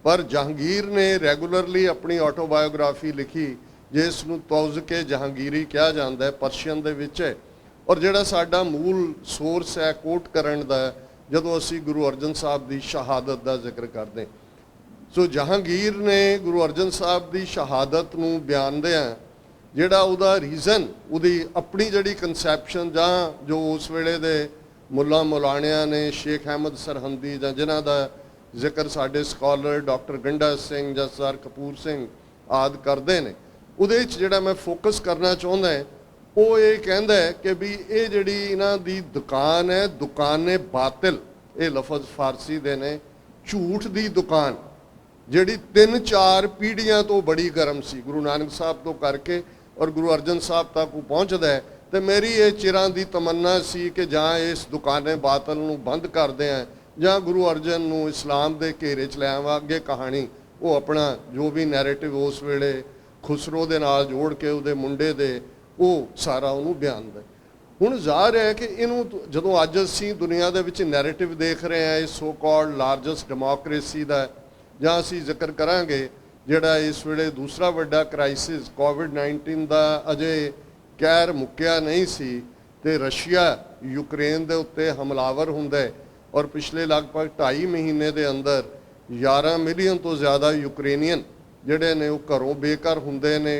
ਪਰ ਜਹਾਂਗੀਰ ਨੇ ਰੈਗੂਲਰਲੀ ਆਪਣੀ ਆਟੋਬਾਇਓਗ੍ਰਾਫੀ ਲਿਖੀ, ਜਿਸ ਨੂੰ ਤੌਜ਼ਕੇ ਜਹਾਂਗੀਰੀ ਕਿਹਾ ਜਾਂਦਾ ਹੈ, ਪਰਸ਼ੀਅਨ ਦੇ ਵਿੱਚ ਹੈ। ਔਰ ਜਿਹੜਾ ਸਾਡਾ ਮੂਲ ਸੋਰਸ ਹੈ ਕੋਟ ਕਰਨ ਦਾ, ਜਦੋਂ ਅਸੀਂ ਗੁਰੂ ਅਰਜਨ ਸਾਹਿਬ ਦੀ ਸ਼ਹਾਦਤ ਦਾ ਜ਼ਿਕਰ ਕਰਦੇ, ਸੋ ਜਹਾਂਗੀਰ ਨੇ ਗੁਰੂ ਅਰਜਨ ਸਾਹਿਬ ਦੀ ਸ਼ਹਾਦਤ ਨੂੰ ਬਿਆਨਦਿਆਂ ਜਿਹੜਾ ਉਹਦਾ ਰੀਜ਼ਨ, ਉਹਦੀ ਆਪਣੀ ਜਿਹੜੀ ਕਨਸੈਪਸ਼ਨ, ਜਾਂ ਜੋ ਉਸ ਵੇਲੇ ਦੇ ਮੁੱਲਾ ਮੌਲਾਣਿਆਂ ਨੇ, ਸ਼ੇਖ ਅਹਿਮਦ ਸਰਹੰਦੀ, ਜਾਂ ਜਿਨ੍ਹਾਂ ਦਾ ਜ਼ਿਕਰ ਸਾਡੇ ਸਕਾਲਰ ਡਾਕਟਰ ਗੰਡਾ ਸਿੰਘ ਜਾਂ ਸਰ ਕਪੂਰ ਸਿੰਘ ਆਦਿ ਕਰਦੇ ਨੇ, ਉਹਦੇ ਵਿੱਚ ਜਿਹੜਾ ਮੈਂ ਫੋਕਸ ਕਰਨਾ ਚਾਹੁੰਦਾ ਉਹ ਇਹ ਕਹਿੰਦਾ ਹੈ ਕਿ ਵੀ ਇਹ ਜਿਹੜੀ ਇਹਨਾਂ ਦੀ ਦੁਕਾਨ ਹੈ, ਦੁਕਾਨੇ ਬਾਤਿਲ, ਇਹ ਲਫ਼ਜ਼ ਫਾਰਸੀ ਦੇ ਨੇ, ਝੂਠ ਦੀ ਦੁਕਾਨ, ਜਿਹੜੀ 3-4 ਪੀੜ੍ਹੀਆਂ ਤੋਂ ਬੜੀ ਗਰਮ ਸੀ, ਗੁਰੂ ਨਾਨਕ ਸਾਹਿਬ ਤੋਂ ਕਰਕੇ ਔਰ ਗੁਰੂ ਅਰਜਨ ਸਾਹਿਬ ਤੱਕ ਉਹ ਪਹੁੰਚਦਾ ਹੈ। ਤੇ ਮੇਰੀ ਇਹ ਚਿਰਾਂ ਦੀ ਤਮੰਨਾ ਸੀ ਕਿ ਜਾਂ ਇਸ ਦੁਕਾਨੇ ਬਾਤਲ ਨੂੰ ਬੰਦ ਕਰਦੇ ਆ, ਜਾਂ ਗੁਰੂ ਅਰਜਨ ਨੂੰ ਇਸਲਾਮ ਦੇ ਘੇਰੇ 'ਚ ਲੈ ਆਵਾਂ। ਅੱਗੇ ਕਹਾਣੀ ਉਹ ਆਪਣਾ ਜੋ ਵੀ ਨੈਰੇਟਿਵ ਉਸ ਵੇਲੇ ਖੁਸਰੋ ਦੇ ਨਾਲ ਜੋੜ ਕੇ ਉਹਦੇ ਮੁੰਡੇ ਦੇ, ਉਹ ਸਾਰਾ ਉਹਨੂੰ ਬਿਆਨਦਾ। ਹੁਣ ਜ਼ਾਹਰ ਹੈ ਕਿ ਇਹਨੂੰ ਜਦੋਂ ਅੱਜ ਅਸੀਂ ਦੁਨੀਆ ਦੇ ਵਿੱਚ ਨੈਰੇਟਿਵ ਦੇਖ ਰਹੇ ਹਾਂ, ਇਹ ਸੋ ਕਾਲਡ ਲਾਰਜੈਸਟ ਡੈਮੋਕ੍ਰੇਸੀ ਦਾ, ਜਾਂ ਅਸੀਂ ਜ਼ਿਕਰ ਕਰਾਂਗੇ ਜਿਹੜਾ ਇਸ ਵੇਲੇ ਦੂਸਰਾ ਵੱਡਾ ਕ੍ਰਾਈਸਿਸ ਕੋਵਿਡ-19 ਦਾ ਅਜੇ ਕਹਿਰ ਮੁੱਕਿਆ ਨਹੀਂ ਸੀ, ਤੇ ਰਸ਼ੀਆ ਯੂਕਰੇਨ ਦੇ ਉੱਤੇ ਹਮਲਾਵਰ ਹੁੰਦਾ, ਔਰ ਪਿਛਲੇ ਲਗਭਗ 2.5 ਮਹੀਨੇ ਦੇ ਅੰਦਰ 11 ਮਿਲੀਅਨ ਤੋਂ ਜ਼ਿਆਦਾ ਯੂਕਰੇਨੀਅਨ ਜਿਹੜੇ ਨੇ ਉਹ ਘਰੋਂ ਬੇਘਰ ਹੁੰਦੇ ਨੇ।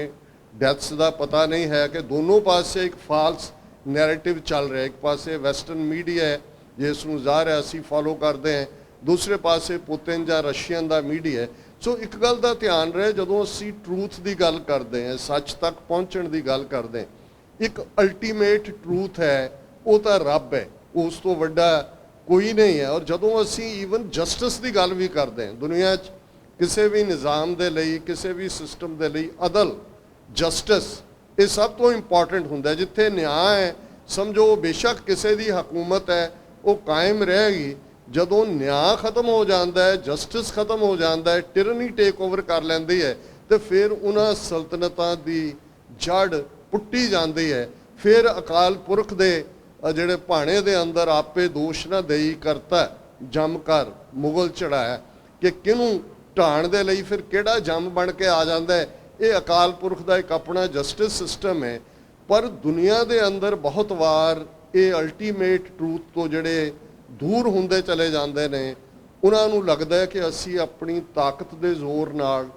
ਡੈਥਸ ਦਾ ਪਤਾ ਨਹੀਂ ਹੈ ਕਿ ਦੋਨੋਂ ਪਾਸੇ ਇੱਕ ਫਾਲਸ ਨੈਰੇਟਿਵ ਚੱਲ ਰਿਹਾ, ਇੱਕ ਪਾਸੇ ਵੈਸਟਰਨ ਮੀਡੀਆ ਹੈ ਜੇ ਇਸ ਨੂੰ ਜ਼ਾਹਰ ਹੈ ਅਸੀਂ ਫੋਲੋ ਕਰਦੇ ਹਾਂ, ਦੂਸਰੇ ਪਾਸੇ ਪੁਤਿਨ ਜਾਂ ਰਸ਼ੀਅਨ ਦਾ ਮੀਡੀਆ ਹੈ। ਸੋ ਇੱਕ ਗੱਲ ਦਾ ਧਿਆਨ ਰਹੇ, ਜਦੋਂ ਅਸੀਂ ਟਰੂਥ ਦੀ ਗੱਲ ਕਰਦੇ ਹਾਂ, ਸੱਚ ਤੱਕ ਪਹੁੰਚਣ ਦੀ ਗੱਲ ਕਰਦੇ ਹਾਂ, ਇੱਕ ਅਲਟੀਮੇਟ ਟਰੂਥ ਹੈ, ਉਹ ਤਾਂ ਰੱਬ ਹੈ, ਉਸ ਤੋਂ ਵੱਡਾ ਕੋਈ ਨਹੀਂ ਹੈ। ਔਰ ਜਦੋਂ ਅਸੀਂ ਈਵਨ ਜਸਟਿਸ ਦੀ ਗੱਲ ਵੀ ਕਰਦੇ ਹਾਂ, ਦੁਨੀਆ 'ਚ ਕਿਸੇ ਵੀ ਨਿਜ਼ਾਮ ਦੇ ਲਈ, ਕਿਸੇ ਵੀ ਸਿਸਟਮ ਦੇ ਲਈ ਅਦਲ, ਜਸਟਿਸ, ਇਹ ਸਭ ਤੋਂ ਇੰਪੋਰਟੈਂਟ ਹੁੰਦਾ। ਜਿੱਥੇ ਨਿਆਂ ਹੈ, ਸਮਝੋ ਬੇਸ਼ੱਕ ਕਿਸੇ ਦੀ ਹਕੂਮਤ ਹੈ, ਉਹ ਕਾਇਮ ਰਹੇਗੀ। ਜਦੋਂ ਨਿਆਂ ਖਤਮ ਹੋ ਜਾਂਦਾ ਹੈ, ਜਸਟਿਸ ਖਤਮ ਹੋ ਜਾਂਦਾ ਹੈ, ਟਿਰਨੀ ਟੇਕ ਓਵਰ ਕਰ ਲੈਂਦੀ ਹੈ, ਤੇ ਫਿਰ ਉਹਨਾਂ ਸਲਤਨਤਾਂ ਦੀ ਜੜ ਪੁੱਟੀ ਜਾਂਦੀ ਹੈ। ਫਿਰ ਅਕਾਲ ਪੁਰਖ ਦੇ ਜਿਹੜੇ ਭਾਣੇ ਦੇ ਅੰਦਰ ਆਪੇ ਦੋਸ਼ ਨਾ ਦੇਈ ਕਰਤਾ ਜੰਮ ਕਰ ਮੁਗਲ ਚੜਾਇਆ, ਕਿ ਕਿਹਨੂੰ ਢਾਣ ਦੇ ਲਈ ਫਿਰ ਕਿਹੜਾ ਜੰਮ ਬਣ ਕੇ ਆ ਜਾਂਦਾ ਹੈ। ਇਹ ਅਕਾਲ ਪੁਰਖ ਦਾ ਇੱਕ ਆਪਣਾ ਜਸਟਿਸ ਸਿਸਟਮ ਹੈ। ਪਰ ਦੁਨੀਆ ਦੇ ਅੰਦਰ ਬਹੁਤ ਵਾਰ ਇਹ ਅਲਟੀਮੇਟ ਟਰੂਥ ਤੋਂ ਜਿਹੜੇ ਦੂਰ ਹੁੰਦੇ ਚਲੇ ਜਾਂਦੇ ਨੇ, ਉਹਨਾਂ ਨੂੰ ਲੱਗਦਾ ਹੈ ਕਿ ਅਸੀਂ ਆਪਣੀ ਤਾਕਤ ਦੇ ਜ਼ੋਰ ਨਾਲ,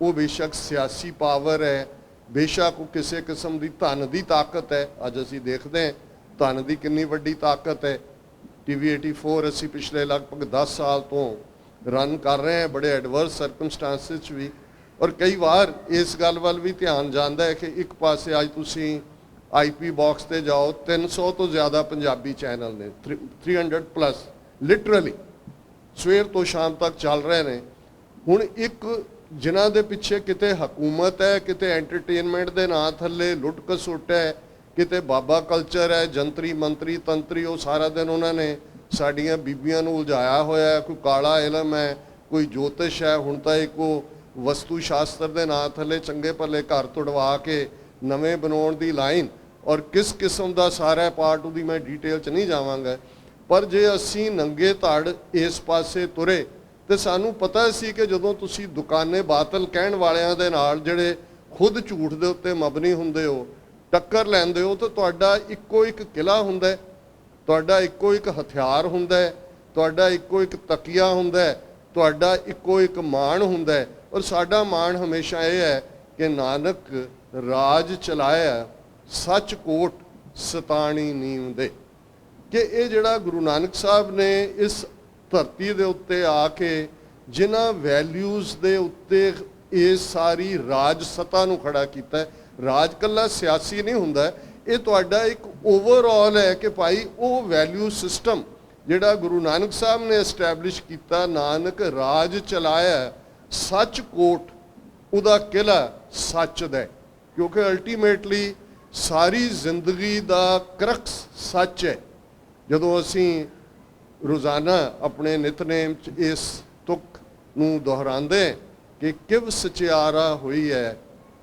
ਉਹ ਬੇਸ਼ੱਕ ਸਿਆਸੀ ਪਾਵਰ ਹੈ, ਬੇਸ਼ੱਕ ਉਹ ਕਿਸੇ ਕਿਸਮ ਦੀ ਧਨ ਦੀ ਤਾਕਤ ਹੈ। ਅੱਜ ਅਸੀਂ ਦੇਖਦੇ ਹਾਂ ਧਨ ਦੀ ਕਿੰਨੀ ਵੱਡੀ ਤਾਕਤ ਹੈ। TV 84 ਅਸੀਂ ਪਿਛਲੇ ਲਗਭਗ 10 ਸਾਲ ਤੋਂ ਰਨ ਕਰ ਰਹੇ ਹਾਂ, ਬੜੇ ਐਡਵਰਸ ਸਰਕਮਸਟੈਂਸਿਸ 'ਚ ਵੀ। ਔਰ ਕਈ ਵਾਰ ਇਸ ਗੱਲ ਵੱਲ ਵੀ ਧਿਆਨ ਜਾਂਦਾ ਹੈ ਕਿ ਇੱਕ ਪਾਸੇ ਅੱਜ ਤੁਸੀਂ IP ਬਾਕਸ ਤੇ ਜਾਓ, 300 ਤੋਂ ਜ਼ਿਆਦਾ ਪੰਜਾਬੀ ਚੈਨਲ ਨੇ, 300+, ਲਿਟਰਲੀ ਸਵੇਰ ਤੋਂ ਸ਼ਾਮ ਤੱਕ ਚੱਲ ਰਹੇ ਨੇ। ਹੁਣ ਇੱਕ ਜਿਨ੍ਹਾਂ ਦੇ ਪਿੱਛੇ ਕਿਤੇ ਹਕੂਮਤ ਹੈ, ਕਿਤੇ ਐਂਟਰਟੇਨਮੈਂਟ ਦੇ ਨਾਂ ਥੱਲੇ ਲੁੱਟ ਖਸੁੱਟ ਹੈ, ਕਿਤੇ ਬਾਬਾ ਕਲਚਰ ਹੈ, ਜੰਤਰੀ ਮੰਤਰੀ ਤੰਤਰੀ, ਉਹ ਸਾਰਾ ਦਿਨ ਉਹਨਾਂ ਨੇ ਸਾਡੀਆਂ ਬੀਬੀਆਂ ਨੂੰ ਉਲਝਾਇਆ ਹੋਇਆ। ਕੋਈ ਕਾਲਾ ਇਲਮ ਹੈ, ਕੋਈ ਜੋਤਿਸ਼ ਹੈ, ਹੁਣ ਤਾਂ ਇੱਕ ਉਹ ਵਸਤੂ ਸ਼ਾਸਤਰ ਦੇ ਨਾਂ ਥੱਲੇ ਚੰਗੇ ਭਲੇ ਘਰ ਤੁੜਵਾ ਕੇ ਨਵੇਂ ਬਣਾਉਣ ਦੀ ਲਾਈਨ, ਔਰ ਕਿਸ ਕਿਸਮ ਦਾ ਸਾਰਾ ਪਾਰਟ, ਉਹਦੀ ਮੈਂ ਡੀਟੇਲ 'ਚ ਨਹੀਂ ਜਾਵਾਂਗਾ। ਪਰ ਜੇ ਅਸੀਂ ਨੰਗੇ ਧੜ ਇਸ ਪਾਸੇ ਤੁਰੇ, ਤੇ ਸਾਨੂੰ ਪਤਾ ਸੀ ਕਿ ਜਦੋਂ ਤੁਸੀਂ ਦੁਕਾਨੇ ਬਾਤਲ ਕਹਿਣ ਵਾਲਿਆਂ ਦੇ ਨਾਲ, ਜਿਹੜੇ ਖੁਦ ਝੂਠ ਦੇ ਉੱਤੇ ਮਬਨੀ ਹੁੰਦੇ ਹੋ, ਟੱਕਰ ਲੈਂਦੇ ਹੋ, ਤਾਂ ਤੁਹਾਡਾ ਇੱਕੋ ਇੱਕ ਕਿਲਾ ਹੁੰਦਾ, ਤੁਹਾਡਾ ਇੱਕੋ ਇੱਕ ਹਥਿਆਰ ਹੁੰਦਾ, ਤੁਹਾਡਾ ਇੱਕੋ ਇੱਕ ਤਕੀਆ ਹੁੰਦਾ, ਤੁਹਾਡਾ ਇੱਕੋ ਇੱਕ ਮਾਣ ਹੁੰਦਾ। ਔਰ ਸਾਡਾ ਮਾਣ ਹਮੇਸ਼ਾ ਇਹ ਹੈ ਕਿ ਨਾਨਕ ਰਾਜ ਚਲਾਇਆ ਸੱਚ ਕੋਟ ਸਤਾਣੀ ਨੀਮ ਦੇ, ਕਿ ਇਹ ਜਿਹੜਾ ਗੁਰੂ ਨਾਨਕ ਸਾਹਿਬ ਨੇ ਇਸ ਧਰਤੀ ਦੇ ਉੱਤੇ ਆ ਕੇ ਜਿਨ੍ਹਾਂ ਵੈਲਿਊਜ਼ ਦੇ ਉੱਤੇ ਇਸ ਸਾਰੀ ਰਾਜ ਸੱਤਾ ਨੂੰ ਖੜਾ ਕੀਤਾ। ਰਾਜ ਕੱਲਾ ਸਿਆਸੀ ਨਹੀਂ ਹੁੰਦਾ, ਇਹ ਤੁਹਾਡਾ ਇੱਕ ਓਵਰਆਲ ਹੈ ਕਿ ਭਾਈ ਉਹ ਵੈਲਿਊ ਸਿਸਟਮ ਜਿਹੜਾ ਗੁਰੂ ਨਾਨਕ ਸਾਹਿਬ ਨੇ ਐਸਟੈਬਲਿਸ਼ ਕੀਤਾ, ਨਾਨਕ ਰਾਜ ਚਲਾਇਆ ਸੱਚ ਕੋਟ, ਉਹਦਾ ਕਿਲਾ ਸੱਚ ਦਾ, ਕਿਉਂਕਿ ਅਲਟੀਮੇਟਲੀ ਸਾਰੀ ਜ਼ਿੰਦਗੀ ਦਾ ਕਰਕਸ ਸੱਚ ਹੈ। ਜਦੋਂ ਅਸੀਂ ਰੋਜ਼ਾਨਾ ਆਪਣੇ ਨਿਤਨੇਮ 'ਚ ਇਸ ਤੁਕ ਨੂੰ ਦੁਹਰਾਉਂਦੇ ਕਿ ਕਿਵ ਸਚਿਆਰਾ ਹੋਈ ਹੈ,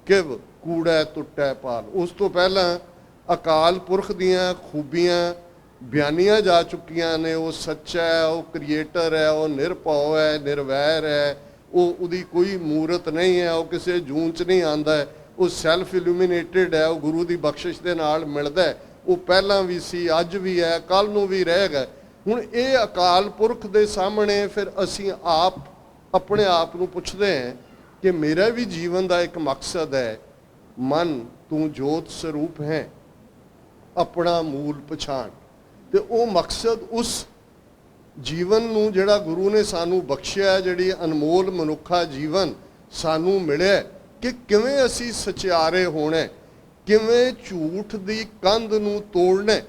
ਕਿਵ ਕੂੜਾ ਟੁੱਟੈ ਪਾਲ, ਉਸ ਤੋਂ ਪਹਿਲਾਂ ਅਕਾਲ ਪੁਰਖ ਦੀਆਂ ਖੂਬੀਆਂ ਬਿਆਨੀਆਂ ਜਾ ਚੁੱਕੀਆਂ ਨੇ। ਉਹ ਸੱਚਾ ਹੈ, ਉਹ ਕ੍ਰੀਏਟਰ ਹੈ, ਉਹ ਨਿਰਭਉ ਹੈ, ਨਿਰਵੈਰ ਹੈ, ਉਹਦੀ ਕੋਈ ਮੂਰਤ ਨਹੀਂ ਹੈ, ਉਹ ਕਿਸੇ ਜੂਨ 'ਚ ਨਹੀਂ ਆਉਂਦਾ, ਉਹ ਸੈਲਫ ਇਲੂਮੀਨੇਟਿਡ ਹੈ, ਉਹ ਗੁਰੂ ਦੀ ਬਖਸ਼ਿਸ਼ ਦੇ ਨਾਲ ਮਿਲਦਾ, ਉਹ ਪਹਿਲਾਂ ਵੀ ਸੀ, ਅੱਜ ਵੀ ਹੈ, ਕੱਲ੍ਹ ਨੂੰ ਵੀ ਰਹੇਗਾ। ਹੁਣ ਇਹ ਅਕਾਲ ਪੁਰਖ ਦੇ ਸਾਹਮਣੇ ਫਿਰ ਅਸੀਂ ਆਪਣੇ ਆਪ ਨੂੰ ਪੁੱਛਦੇ ਹਾਂ ਕਿ ਮੇਰਾ ਵੀ ਜੀਵਨ ਦਾ ਇੱਕ ਮਕਸਦ ਹੈ, ਮਨ ਤੂੰ ਜੋਤ ਸਰੂਪ ਹੈ, ਆਪਣਾ ਮੂਲ ਪਛਾਣ। ਤੇ ਉਹ ਮਕਸਦ ਉਸ ਜੀਵਨ ਨੂੰ ਜਿਹੜਾ ਗੁਰੂ ਨੇ ਸਾਨੂੰ ਬਖਸ਼ਿਆ, ਜਿਹੜੀ ਅਨਮੋਲ ਮਨੁੱਖਾ ਜੀਵਨ ਸਾਨੂੰ ਮਿਲਿਆ, ਕਿ ਕਿਵੇਂ ਅਸੀਂ ਸਚਿਆਰੇ ਹੋਣਾ, ਕਿਵੇਂ ਝੂਠ ਦੀ ਕੰਧ ਨੂੰ ਤੋੜਨਾ।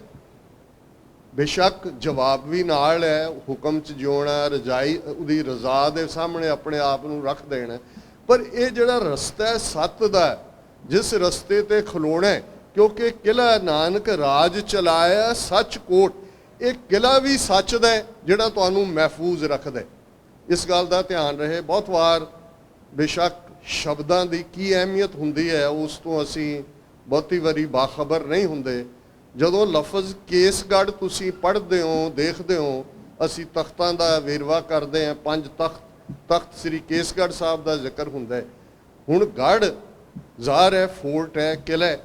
ਬੇਸ਼ੱਕ ਜਵਾਬ ਵੀ ਨਾਲ ਹੈ, ਹੁਕਮ 'ਚ ਜਿਉਣਾ, ਰਜਾਈ ਉਹਦੀ ਰਜ਼ਾ ਦੇ ਸਾਹਮਣੇ ਆਪਣੇ ਆਪ ਨੂੰ ਰੱਖ ਦੇਣਾ। ਪਰ ਇਹ ਜਿਹੜਾ ਰਸਤਾ ਹੈ ਸੱਤ ਦਾ, ਜਿਸ ਰਸਤੇ ਤੇ ਖਲੋਣਾ, ਕਿਉਂਕਿ ਕਿਲਾ ਨਾਨਕ ਰਾਜ ਚਲਾਇਆ ਸੱਚ ਕੋਟ, ਇਹ ਕਿਲਾ ਵੀ ਸੱਚ ਦਾ ਜਿਹੜਾ ਤੁਹਾਨੂੰ ਮਹਿਫੂਜ਼ ਰੱਖਦਾ। ਇਸ ਗੱਲ ਦਾ ਧਿਆਨ ਰਹੇ। ਬਹੁਤ ਵਾਰ ਬੇਸ਼ੱਕ ਸ਼ਬਦਾਂ ਦੀ ਕੀ ਅਹਿਮੀਅਤ ਹੁੰਦੀ ਹੈ, ਉਸ ਤੋਂ ਅਸੀਂ ਬਹੁਤੀ ਵਾਰੀ ਬਾਖਬਰ ਨਹੀਂ ਹੁੰਦੇ। ਜਦੋਂ ਲਫ਼ਜ਼ ਕੇਸਗੜ੍ਹ ਤੁਸੀਂ ਪੜ੍ਹਦੇ ਹੋ, ਦੇਖਦੇ ਹੋ, ਅਸੀਂ ਤਖਤਾਂ ਦਾ ਵੇਰਵਾ ਕਰਦੇ ਹਾਂ, 5 ਤਖਤ ਸ੍ਰੀ ਕੇਸਗੜ੍ਹ ਸਾਹਿਬ ਦਾ ਜ਼ਿਕਰ ਹੁੰਦਾ ਹੈ। ਹੁਣ ਗੜ੍ਹ ਜ਼ਾਹਰ ਹੈ, ਫੋਰਟ ਹੈ, ਕਿਲ੍ਹਾ ਹੈ।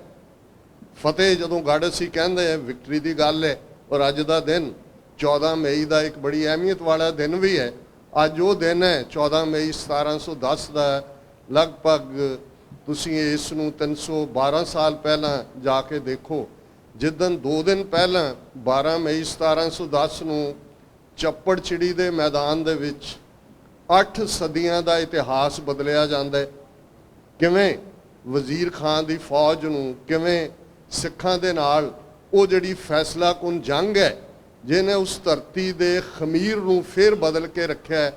ਫਤਿਹ ਜਦੋਂ ਗੜ੍ਹ ਅਸੀਂ ਕਹਿੰਦੇ ਹਾਂ, ਵਿਕਟਰੀ ਦੀ ਗੱਲ ਹੈ। ਔਰ ਅੱਜ ਦਾ ਦਿਨ 14 ਮਈ ਦਾ ਇੱਕ ਬੜੀ ਅਹਿਮੀਅਤ ਵਾਲਾ ਦਿਨ ਵੀ ਹੈ। ਅੱਜ ਉਹ ਦਿਨ ਹੈ 14 ਮਈ 1710 ਦਾ। ਲਗਭਗ ਤੁਸੀਂ ਇਸ ਨੂੰ 312 ਸਾਲ ਪਹਿਲਾਂ ਜਾ ਕੇ ਦੇਖੋ ਜਿੱਦਣ 2 ਦਿਨ ਪਹਿਲਾਂ 12 ਮਈ 1710 ਨੂੰ ਚੱਪੜਚਿੜੀ ਦੇ ਮੈਦਾਨ ਦੇ ਵਿੱਚ 8 ਸਦੀਆਂ ਦਾ ਇਤਿਹਾਸ ਬਦਲਿਆ ਜਾਂਦਾ ਹੈ। ਕਿਵੇਂ ਵਜ਼ੀਰ ਖਾਨ ਦੀ ਫੌਜ ਨੂੰ, ਕਿਵੇਂ ਸਿੱਖਾਂ ਦੇ ਨਾਲ ਉਹ ਜਿਹੜੀ ਫੈਸਲਾਕੁਨ ਜੰਗ ਹੈ ਜਿਹਨੇ ਉਸ ਧਰਤੀ ਦੇ ਖਮੀਰ ਨੂੰ ਫਿਰ ਬਦਲ ਕੇ ਰੱਖਿਆ।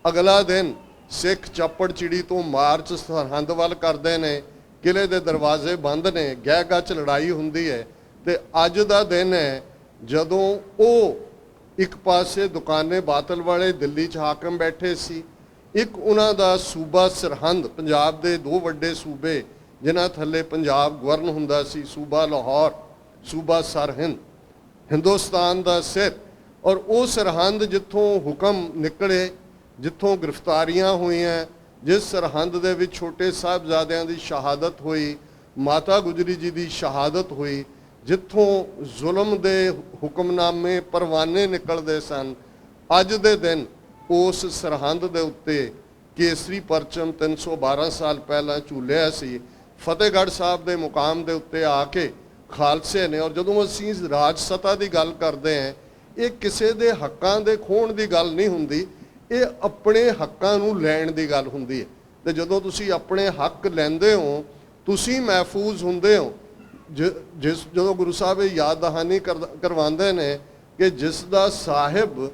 ਅਗਲਾ ਦਿਨ ਸਿੱਖ ਚੱਪੜਚਿੜੀ ਤੋਂ ਮਾਰਚ ਸਰਹੰਦ ਵੱਲ ਕਰਦੇ ਨੇ, ਕਿਲੇ ਦੇ ਦਰਵਾਜ਼ੇ ਬੰਦ ਨੇ, ਗਹਿ ਗੱਚ ਲੜਾਈ ਹੁੰਦੀ ਹੈ। ਤੇ ਅੱਜ ਦਾ ਦਿਨ ਹੈ ਜਦੋਂ ਉਹ ਇੱਕ ਪਾਸੇ ਦੁਕਾਨੇ ਬਾਤਲ ਵਾਲੇ ਦਿੱਲੀ 'ਚ ਹਾਕਮ ਬੈਠੇ ਸੀ, ਇੱਕ ਉਹਨਾਂ ਦਾ ਸੂਬਾ ਸਰਹੰਦ, ਪੰਜਾਬ ਦੇ 2 ਵੱਡੇ ਸੂਬੇ ਜਿਨ੍ਹਾਂ ਥੱਲੇ ਪੰਜਾਬ ਗਵਰਨ ਹੁੰਦਾ ਸੀ, ਸੂਬਾ ਲਾਹੌਰ, ਸੂਬਾ ਸਰਹਿੰਦ, ਹਿੰਦੁਸਤਾਨ ਦਾ ਸਿਰ। ਔਰ ਉਹ ਸਰਹੰਦ ਜਿੱਥੋਂ ਹੁਕਮ ਨਿਕਲੇ, ਜਿੱਥੋਂ ਗ੍ਰਿਫਤਾਰੀਆਂ ਹੋਈਆਂ, ਜਿਸ ਸਰਹੰਦ ਦੇ ਵਿੱਚ ਛੋਟੇ ਸਾਹਿਬਜ਼ਾਦਿਆਂ ਦੀ ਸ਼ਹਾਦਤ ਹੋਈ, ਮਾਤਾ ਗੁਜਰੀ ਜੀ ਦੀ ਸ਼ਹਾਦਤ ਹੋਈ, ਜਿੱਥੋਂ ਜ਼ੁਲਮ ਦੇ ਹੁਕਮਨਾਮੇ ਪਰਵਾਨੇ ਨਿਕਲਦੇ ਸਨ, ਅੱਜ ਦੇ ਦਿਨ ਉਸ ਸਰਹੰਦ ਦੇ ਉੱਤੇ ਕੇਸਰੀ ਪਰਚਮ 312 ਸਾਲ ਪਹਿਲਾਂ ਝੂਲਿਆ ਸੀ। ਫਤਿਹਗੜ੍ਹ ਸਾਹਿਬ ਦੇ ਮੁਕਾਮ ਦੇ ਉੱਤੇ ਆ ਕੇ ਖਾਲਸੇ ਨੇ, ਔਰ ਜਦੋਂ ਅਸੀਂ ਰਾਜ ਸੱਤਾ ਦੀ ਗੱਲ ਕਰਦੇ ਹਾਂ, ਇਹ ਕਿਸੇ ਦੇ ਹੱਕਾਂ ਦੇ ਖੋਹਣ ਦੀ ਗੱਲ ਨਹੀਂ ਹੁੰਦੀ, ਇਹ ਆਪਣੇ ਹੱਕਾਂ ਨੂੰ ਲੈਣ ਦੀ ਗੱਲ ਹੁੰਦੀ ਹੈ। ਤੇ ਜਦੋਂ ਤੁਸੀਂ ਆਪਣੇ ਹੱਕ ਲੈਂਦੇ ਹੋ, ਤੁਸੀਂ ਮਹਿਫੂਜ਼ ਹੁੰਦੇ ਹੋ। ਜਦੋਂ ਗੁਰੂ ਸਾਹਿਬ ਇਹ ਯਾਦ ਦਹਾਨੀ ਕਰਵਾਉਂਦੇ ਨੇ ਕਿ ਜਿਸ ਦਾ ਸਾਹਿਬ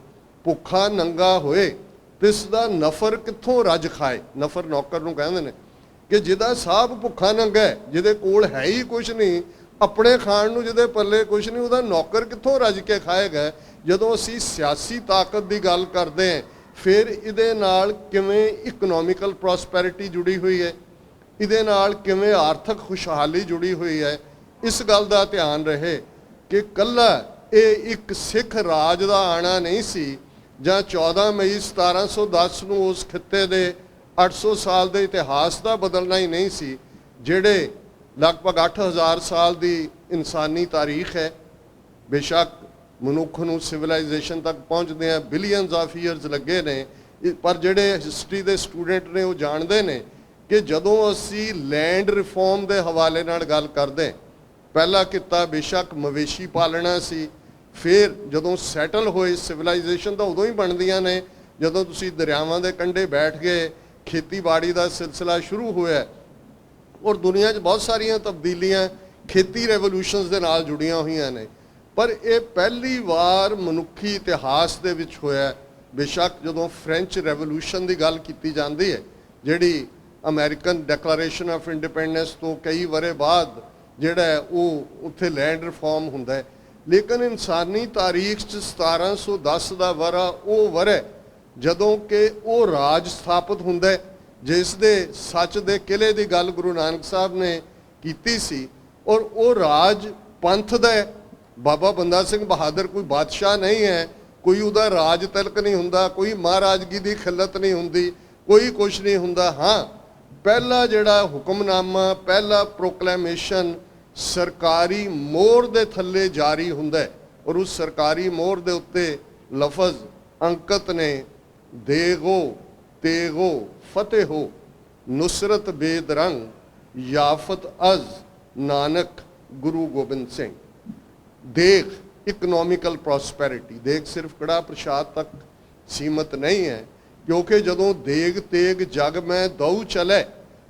ਭੁੱਖਾ ਨੰਗਾ ਹੋਏ ਤਿਸ ਦਾ ਨਫਰ ਕਿੱਥੋਂ ਰੱਜ ਖਾਏ। ਨਫਰ ਨੌਕਰ ਨੂੰ ਕਹਿੰਦੇ ਨੇ ਕਿ ਜਿਹਦਾ ਸਾਹਿਬ ਭੁੱਖਾ ਨੰਗਾ, ਜਿਹਦੇ ਕੋਲ ਹੈ ਹੀ ਕੁਛ ਨਹੀਂ, ਆਪਣੇ ਖਾਣ ਨੂੰ ਜਿਹਦੇ ਪੱਲੇ ਕੁਛ ਨਹੀਂ, ਉਹਦਾ ਨੌਕਰ ਕਿੱਥੋਂ ਰੱਜ ਕੇ ਖਾਏਗਾ। ਜਦੋਂ ਅਸੀਂ ਸਿਆਸੀ ਤਾਕਤ ਦੀ ਗੱਲ ਕਰਦੇ ਹਾਂ, ਫਿਰ ਇਹਦੇ ਨਾਲ ਕਿਵੇਂ ਇਕਨੋਮਿਕਲ ਪ੍ਰੋਸਪੈਰਿਟੀ ਜੁੜੀ ਹੋਈ ਹੈ, ਇਹਦੇ ਨਾਲ ਕਿਵੇਂ ਆਰਥਿਕ ਖੁਸ਼ਹਾਲੀ ਜੁੜੀ ਹੋਈ ਹੈ। ਇਸ ਗੱਲ ਦਾ ਧਿਆਨ ਰਹੇ ਕਿ ਕੱਲਾ ਇਹ ਇੱਕ ਸਿੱਖ ਰਾਜ ਦਾ ਆਣਾ ਨਹੀਂ ਸੀ, ਜਾਂ 14 ਮਈ 1710 ਨੂੰ ਉਸ ਖਿੱਤੇ ਦੇ 800 ਸਾਲ ਦੇ ਇਤਿਹਾਸ ਦਾ ਬਦਲਣਾ ਹੀ ਨਹੀਂ ਸੀ, ਜਿਹੜੇ ਲਗਭਗ 8000 ਸਾਲ ਦੀ ਇਨਸਾਨੀ ਤਾਰੀਖ ਹੈ। ਬੇਸ਼ੱਕ ਮਨੁੱਖ ਨੂੰ ਸਿਵਲਾਈਜੇਸ਼ਨ ਤੱਕ ਪਹੁੰਚਦੇ ਆ ਬਿਲੀਅਨਸ ਆਫ ਈਅਰਸ ਲੱਗੇ ਨੇ, ਪਰ ਜਿਹੜੇ ਹਿਸਟਰੀ ਦੇ ਸਟੂਡੈਂਟ ਨੇ ਉਹ ਜਾਣਦੇ ਨੇ ਕਿ ਜਦੋਂ ਅਸੀਂ ਲੈਂਡ ਰਿਫਾਰਮ ਦੇ ਹਵਾਲੇ ਨਾਲ ਗੱਲ ਕਰਦੇ, ਪਹਿਲਾ ਕਿੱਤਾ ਬੇਸ਼ੱਕ ਮਵੇਸ਼ੀ ਪਾਲਣਾ ਸੀ, ਫਿਰ ਜਦੋਂ ਸੈਟਲ ਹੋਏ ਸਿਵਲਾਈਜੇਸ਼ਨ ਤਾਂ ਉਦੋਂ ਹੀ ਬਣਦੀਆਂ ਨੇ ਜਦੋਂ ਤੁਸੀਂ ਦਰਿਆਵਾਂ ਦੇ ਕੰਢੇ ਬੈਠ ਗਏ, ਖੇਤੀਬਾੜੀ ਦਾ ਸਿਲਸਿਲਾ ਸ਼ੁਰੂ ਹੋਇਆ। ਔਰ ਦੁਨੀਆ 'ਚ ਬਹੁਤ ਸਾਰੀਆਂ ਤਬਦੀਲੀਆਂ ਖੇਤੀ ਰੈਵੋਲੂਸ਼ਨਸ ਦੇ ਨਾਲ ਜੁੜੀਆਂ ਹੋਈਆਂ ਨੇ, ਪਰ ਇਹ ਪਹਿਲੀ ਵਾਰ ਮਨੁੱਖੀ ਇਤਿਹਾਸ ਦੇ ਵਿੱਚ ਹੋਇਆ। ਬੇਸ਼ੱਕ ਜਦੋਂ ਫ੍ਰੈਂਚ ਰੈਵੋਲੂਸ਼ਨ ਦੀ ਗੱਲ ਕੀਤੀ ਜਾਂਦੀ ਹੈ, ਜਿਹੜੀ ਅਮਰੀਕਨ ਡੈਕਲੇਰੇਸ਼ਨ ਆਫ ਇੰਡੀਪੈਂਡੈਂਸ ਤੋਂ ਕਈ ਵਰੇ ਬਾਅਦ ਜਿਹੜਾ ਉਹ ਉੱਥੇ ਲੈਂਡ ਰਿਫਾਰਮ ਹੁੰਦਾ ਹੈ, ਲੇਕਿਨ ਇਨਸਾਨੀ ਤਾਰੀਖ 'ਚ 1710 ਦਾ ਵਰਾ ਉਹ ਵਰਾ ਜਦੋਂ ਕਿ ਉਹ ਰਾਜ ਸਥਾਪਿਤ ਹੁੰਦਾ ਹੈ, ਜਿਸ ਦੇ ਸੱਚ ਦੇ ਕਿਲੇ ਦੀ ਗੱਲ ਗੁਰੂ ਨਾਨਕ ਸਾਹਿਬ ਨੇ ਕੀਤੀ ਸੀ। ਔਰ ਉਹ ਰਾਜ ਪੰਥ ਦਾ ਹੈ। ਬਾਬਾ ਬੰਦਾ ਸਿੰਘ ਬਹਾਦਰ ਕੋਈ ਬਾਦਸ਼ਾਹ ਨਹੀਂ ਹੈ, ਕੋਈ ਉਹਦਾ ਰਾਜ ਤਿਲਕ ਨਹੀਂ ਹੁੰਦਾ, ਕੋਈ ਮਹਾਰਾਜਗੀ ਦੀ ਖਿੱਲਤ ਨਹੀਂ ਹੁੰਦੀ, ਕੋਈ ਕੁਛ ਨਹੀਂ ਹੁੰਦਾ। ਹਾਂ, ਪਹਿਲਾ ਜਿਹੜਾ ਹੁਕਮਨਾਮਾ, ਪਹਿਲਾ ਪ੍ਰੋਕਲੇਮੇਸ਼ਨ ਸਰਕਾਰੀ ਮੋਹਰ ਦੇ ਥੱਲੇ ਜਾਰੀ ਹੁੰਦਾ ਹੈ, ਔਰ ਉਸ ਸਰਕਾਰੀ ਮੋਹਰ ਦੇ ਉੱਤੇ ਲਫ਼ਜ਼ ਅੰਕਿਤ ਨੇ, ਦੇਗੋ ਤੇਗੋ ਫਤਿਹੋ ਨੁਸਰਤ ਬੇਦਰੰਗ ਯਾਫਤ ਅਜ਼ ਨਾਨਕ ਗੁਰੂ ਗੋਬਿੰਦ ਸਿੰਘ। ਦੇਖ ਇਕਨੋਮਿਕਲ ਪ੍ਰੋਸਪੈਰਿਟੀ, ਦੇਖ ਸਿਰਫ ਕੜਾ ਪ੍ਰਸ਼ਾਦ ਤੱਕ ਸੀਮਤ ਨਹੀਂ ਹੈ, ਕਿਉਂਕਿ ਜਦੋਂ ਦੇਗ ਤੇਗ ਜਗ ਮੈਂ ਦਊ ਚਲੇ,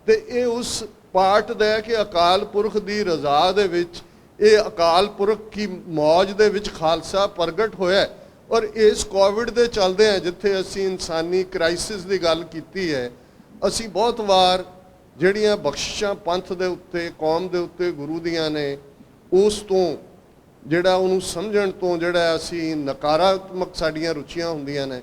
ਤੇ ਇਹ ਉਸ ਪਾਰਟ ਦਾ ਹੈ ਕਿ ਅਕਾਲ ਪੁਰਖ ਦੀ ਰਜ਼ਾ ਦੇ ਵਿੱਚ, ਇਹ ਅਕਾਲ ਪੁਰਖ ਕੀ ਮੌਜ ਦੇ ਵਿੱਚ ਖਾਲਸਾ ਪ੍ਰਗਟ ਹੋਇਆ। ਔਰ ਇਸ ਕੋਵਿਡ ਦੇ ਚੱਲਦੇ ਆ, ਜਿੱਥੇ ਅਸੀਂ ਇਨਸਾਨੀ ਕ੍ਰਾਈਸਿਸ ਦੀ ਗੱਲ ਕੀਤੀ ਹੈ, ਅਸੀਂ ਬਹੁਤ ਵਾਰ ਜਿਹੜੀਆਂ ਬਖਸ਼ਿਸ਼ਾਂ ਪੰਥ ਦੇ ਉੱਤੇ, ਕੌਮ ਦੇ ਉੱਤੇ ਗੁਰੂ ਦੀਆਂ ਨੇ, ਉਸ ਤੋਂ ਜਿਹੜਾ ਉਹਨੂੰ ਸਮਝਣ ਤੋਂ ਜਿਹੜਾ ਅਸੀਂ ਨਕਾਰਾਤਮਕ ਸਾਡੀਆਂ ਰੁਚੀਆਂ ਹੁੰਦੀਆਂ ਨੇ,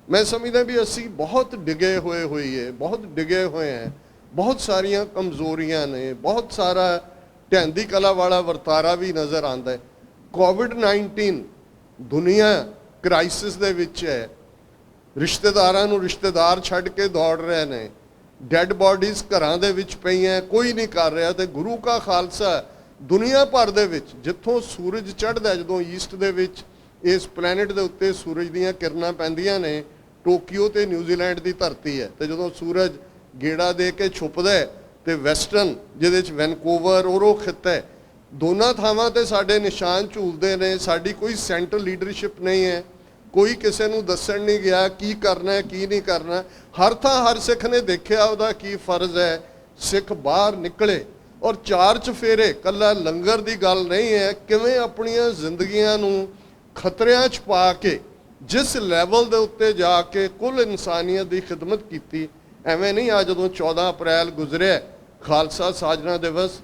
ਮੈਂ ਸਮਝਦਾ ਵੀ ਅਸੀਂ ਬਹੁਤ ਡਿਗੇ ਹੋਈਏ, ਬਹੁਤ ਡਿਗੇ ਹੋਏ ਹੈ, ਬਹੁਤ ਸਾਰੀਆਂ ਕਮਜ਼ੋਰੀਆਂ ਨੇ, ਬਹੁਤ ਸਾਰਾ ਢਹਿੰਦੀ ਕਲਾ ਵਾਲਾ ਵਰਤਾਰਾ ਵੀ ਨਜ਼ਰ ਆਉਂਦਾ ਹੈ। ਕੋਵਿਡ-19 ਦੁਨੀਆ ਕ੍ਰਾਈਸਿਸ ਦੇ ਵਿੱਚ ਹੈ, ਰਿਸ਼ਤੇਦਾਰਾਂ ਨੂੰ ਰਿਸ਼ਤੇਦਾਰ ਛੱਡ ਕੇ ਦੌੜ ਰਹੇ ਨੇ, ਡੈੱਡ ਬਾਡੀਜ਼ ਘਰਾਂ ਦੇ ਵਿੱਚ ਪਈਆਂ, ਕੋਈ ਨਹੀਂ ਕਰ ਰਿਹਾ। ਤੇ ਗੁਰੂ ਕਾ ਖਾਲਸਾ ਦੁਨੀਆ ਭਰ ਦੇ ਵਿੱਚ ਜਿੱਥੋਂ ਸੂਰਜ ਚੜ੍ਹਦਾ, ਜਦੋਂ ਈਸਟ ਦੇ ਵਿੱਚ ਇਸ ਪਲੈਨਟ ਦੇ ਉੱਤੇ ਸੂਰਜ ਦੀਆਂ ਕਿਰਨਾਂ ਪੈਂਦੀਆਂ ਨੇ, ਟੋਕੀਓ ਤੇ ਨਿਊਜ਼ੀਲੈਂਡ ਦੀ ਧਰਤੀ ਹੈ, ਤੇ ਜਦੋਂ ਸੂਰਜ ਗੇੜਾ ਦੇ ਕੇ ਛੁਪਦਾ ਤੇ ਵੈਸਟਰਨ ਜਿਹਦੇ 'ਚ ਵੈਨਕੂਵਰ ਔਰ ਉਹ ਖਿੱਤਾ ਹੈ, ਦੋਨਾਂ ਥਾਵਾਂ ਤੇ ਸਾਡੇ ਨਿਸ਼ਾਨ ਝੂਲਦੇ ਨੇ। ਸਾਡੀ ਕੋਈ ਸੈਂਟਰ ਲੀਡਰਸ਼ਿਪ ਨਹੀਂ ਹੈ, ਕੋਈ ਕਿਸੇ ਨੂੰ ਦੱਸਣ ਨਹੀਂ ਗਿਆ ਕੀ ਕਰਨਾ ਹੈ ਕੀ ਨਹੀਂ ਕਰਨਾ। ਹਰ ਥਾਂ ਹਰ ਸਿੱਖ ਨੇ ਦੇਖਿਆ ਉਹਦਾ ਕੀ ਫਰਜ਼ ਹੈ। ਸਿੱਖ ਬਾਹਰ ਨਿਕਲੇ ਔਰ ਚਾਰ ਚਫੇਰੇ, ਕੱਲਾ ਲੰਗਰ ਦੀ ਗੱਲ ਨਹੀਂ ਹੈ, ਕਿਵੇਂ ਆਪਣੀਆਂ ਜ਼ਿੰਦਗੀਆਂ ਨੂੰ ਖਤਰਿਆਂ 'ਚ ਪਾ ਕੇ ਜਿਸ ਲੈਵਲ ਦੇ ਉੱਤੇ ਜਾ ਕੇ ਕੁੱਲ ਇਨਸਾਨੀਅਤ ਦੀ ਖਿਦਮਤ ਕੀਤੀ। ਐਵੇਂ ਨਹੀਂ ਆ ਜਦੋਂ 14 ਅਪ੍ਰੈਲ ਗੁਜ਼ਰਿਆ ਖਾਲਸਾ ਸਾਜਨਾ ਦਿਵਸ,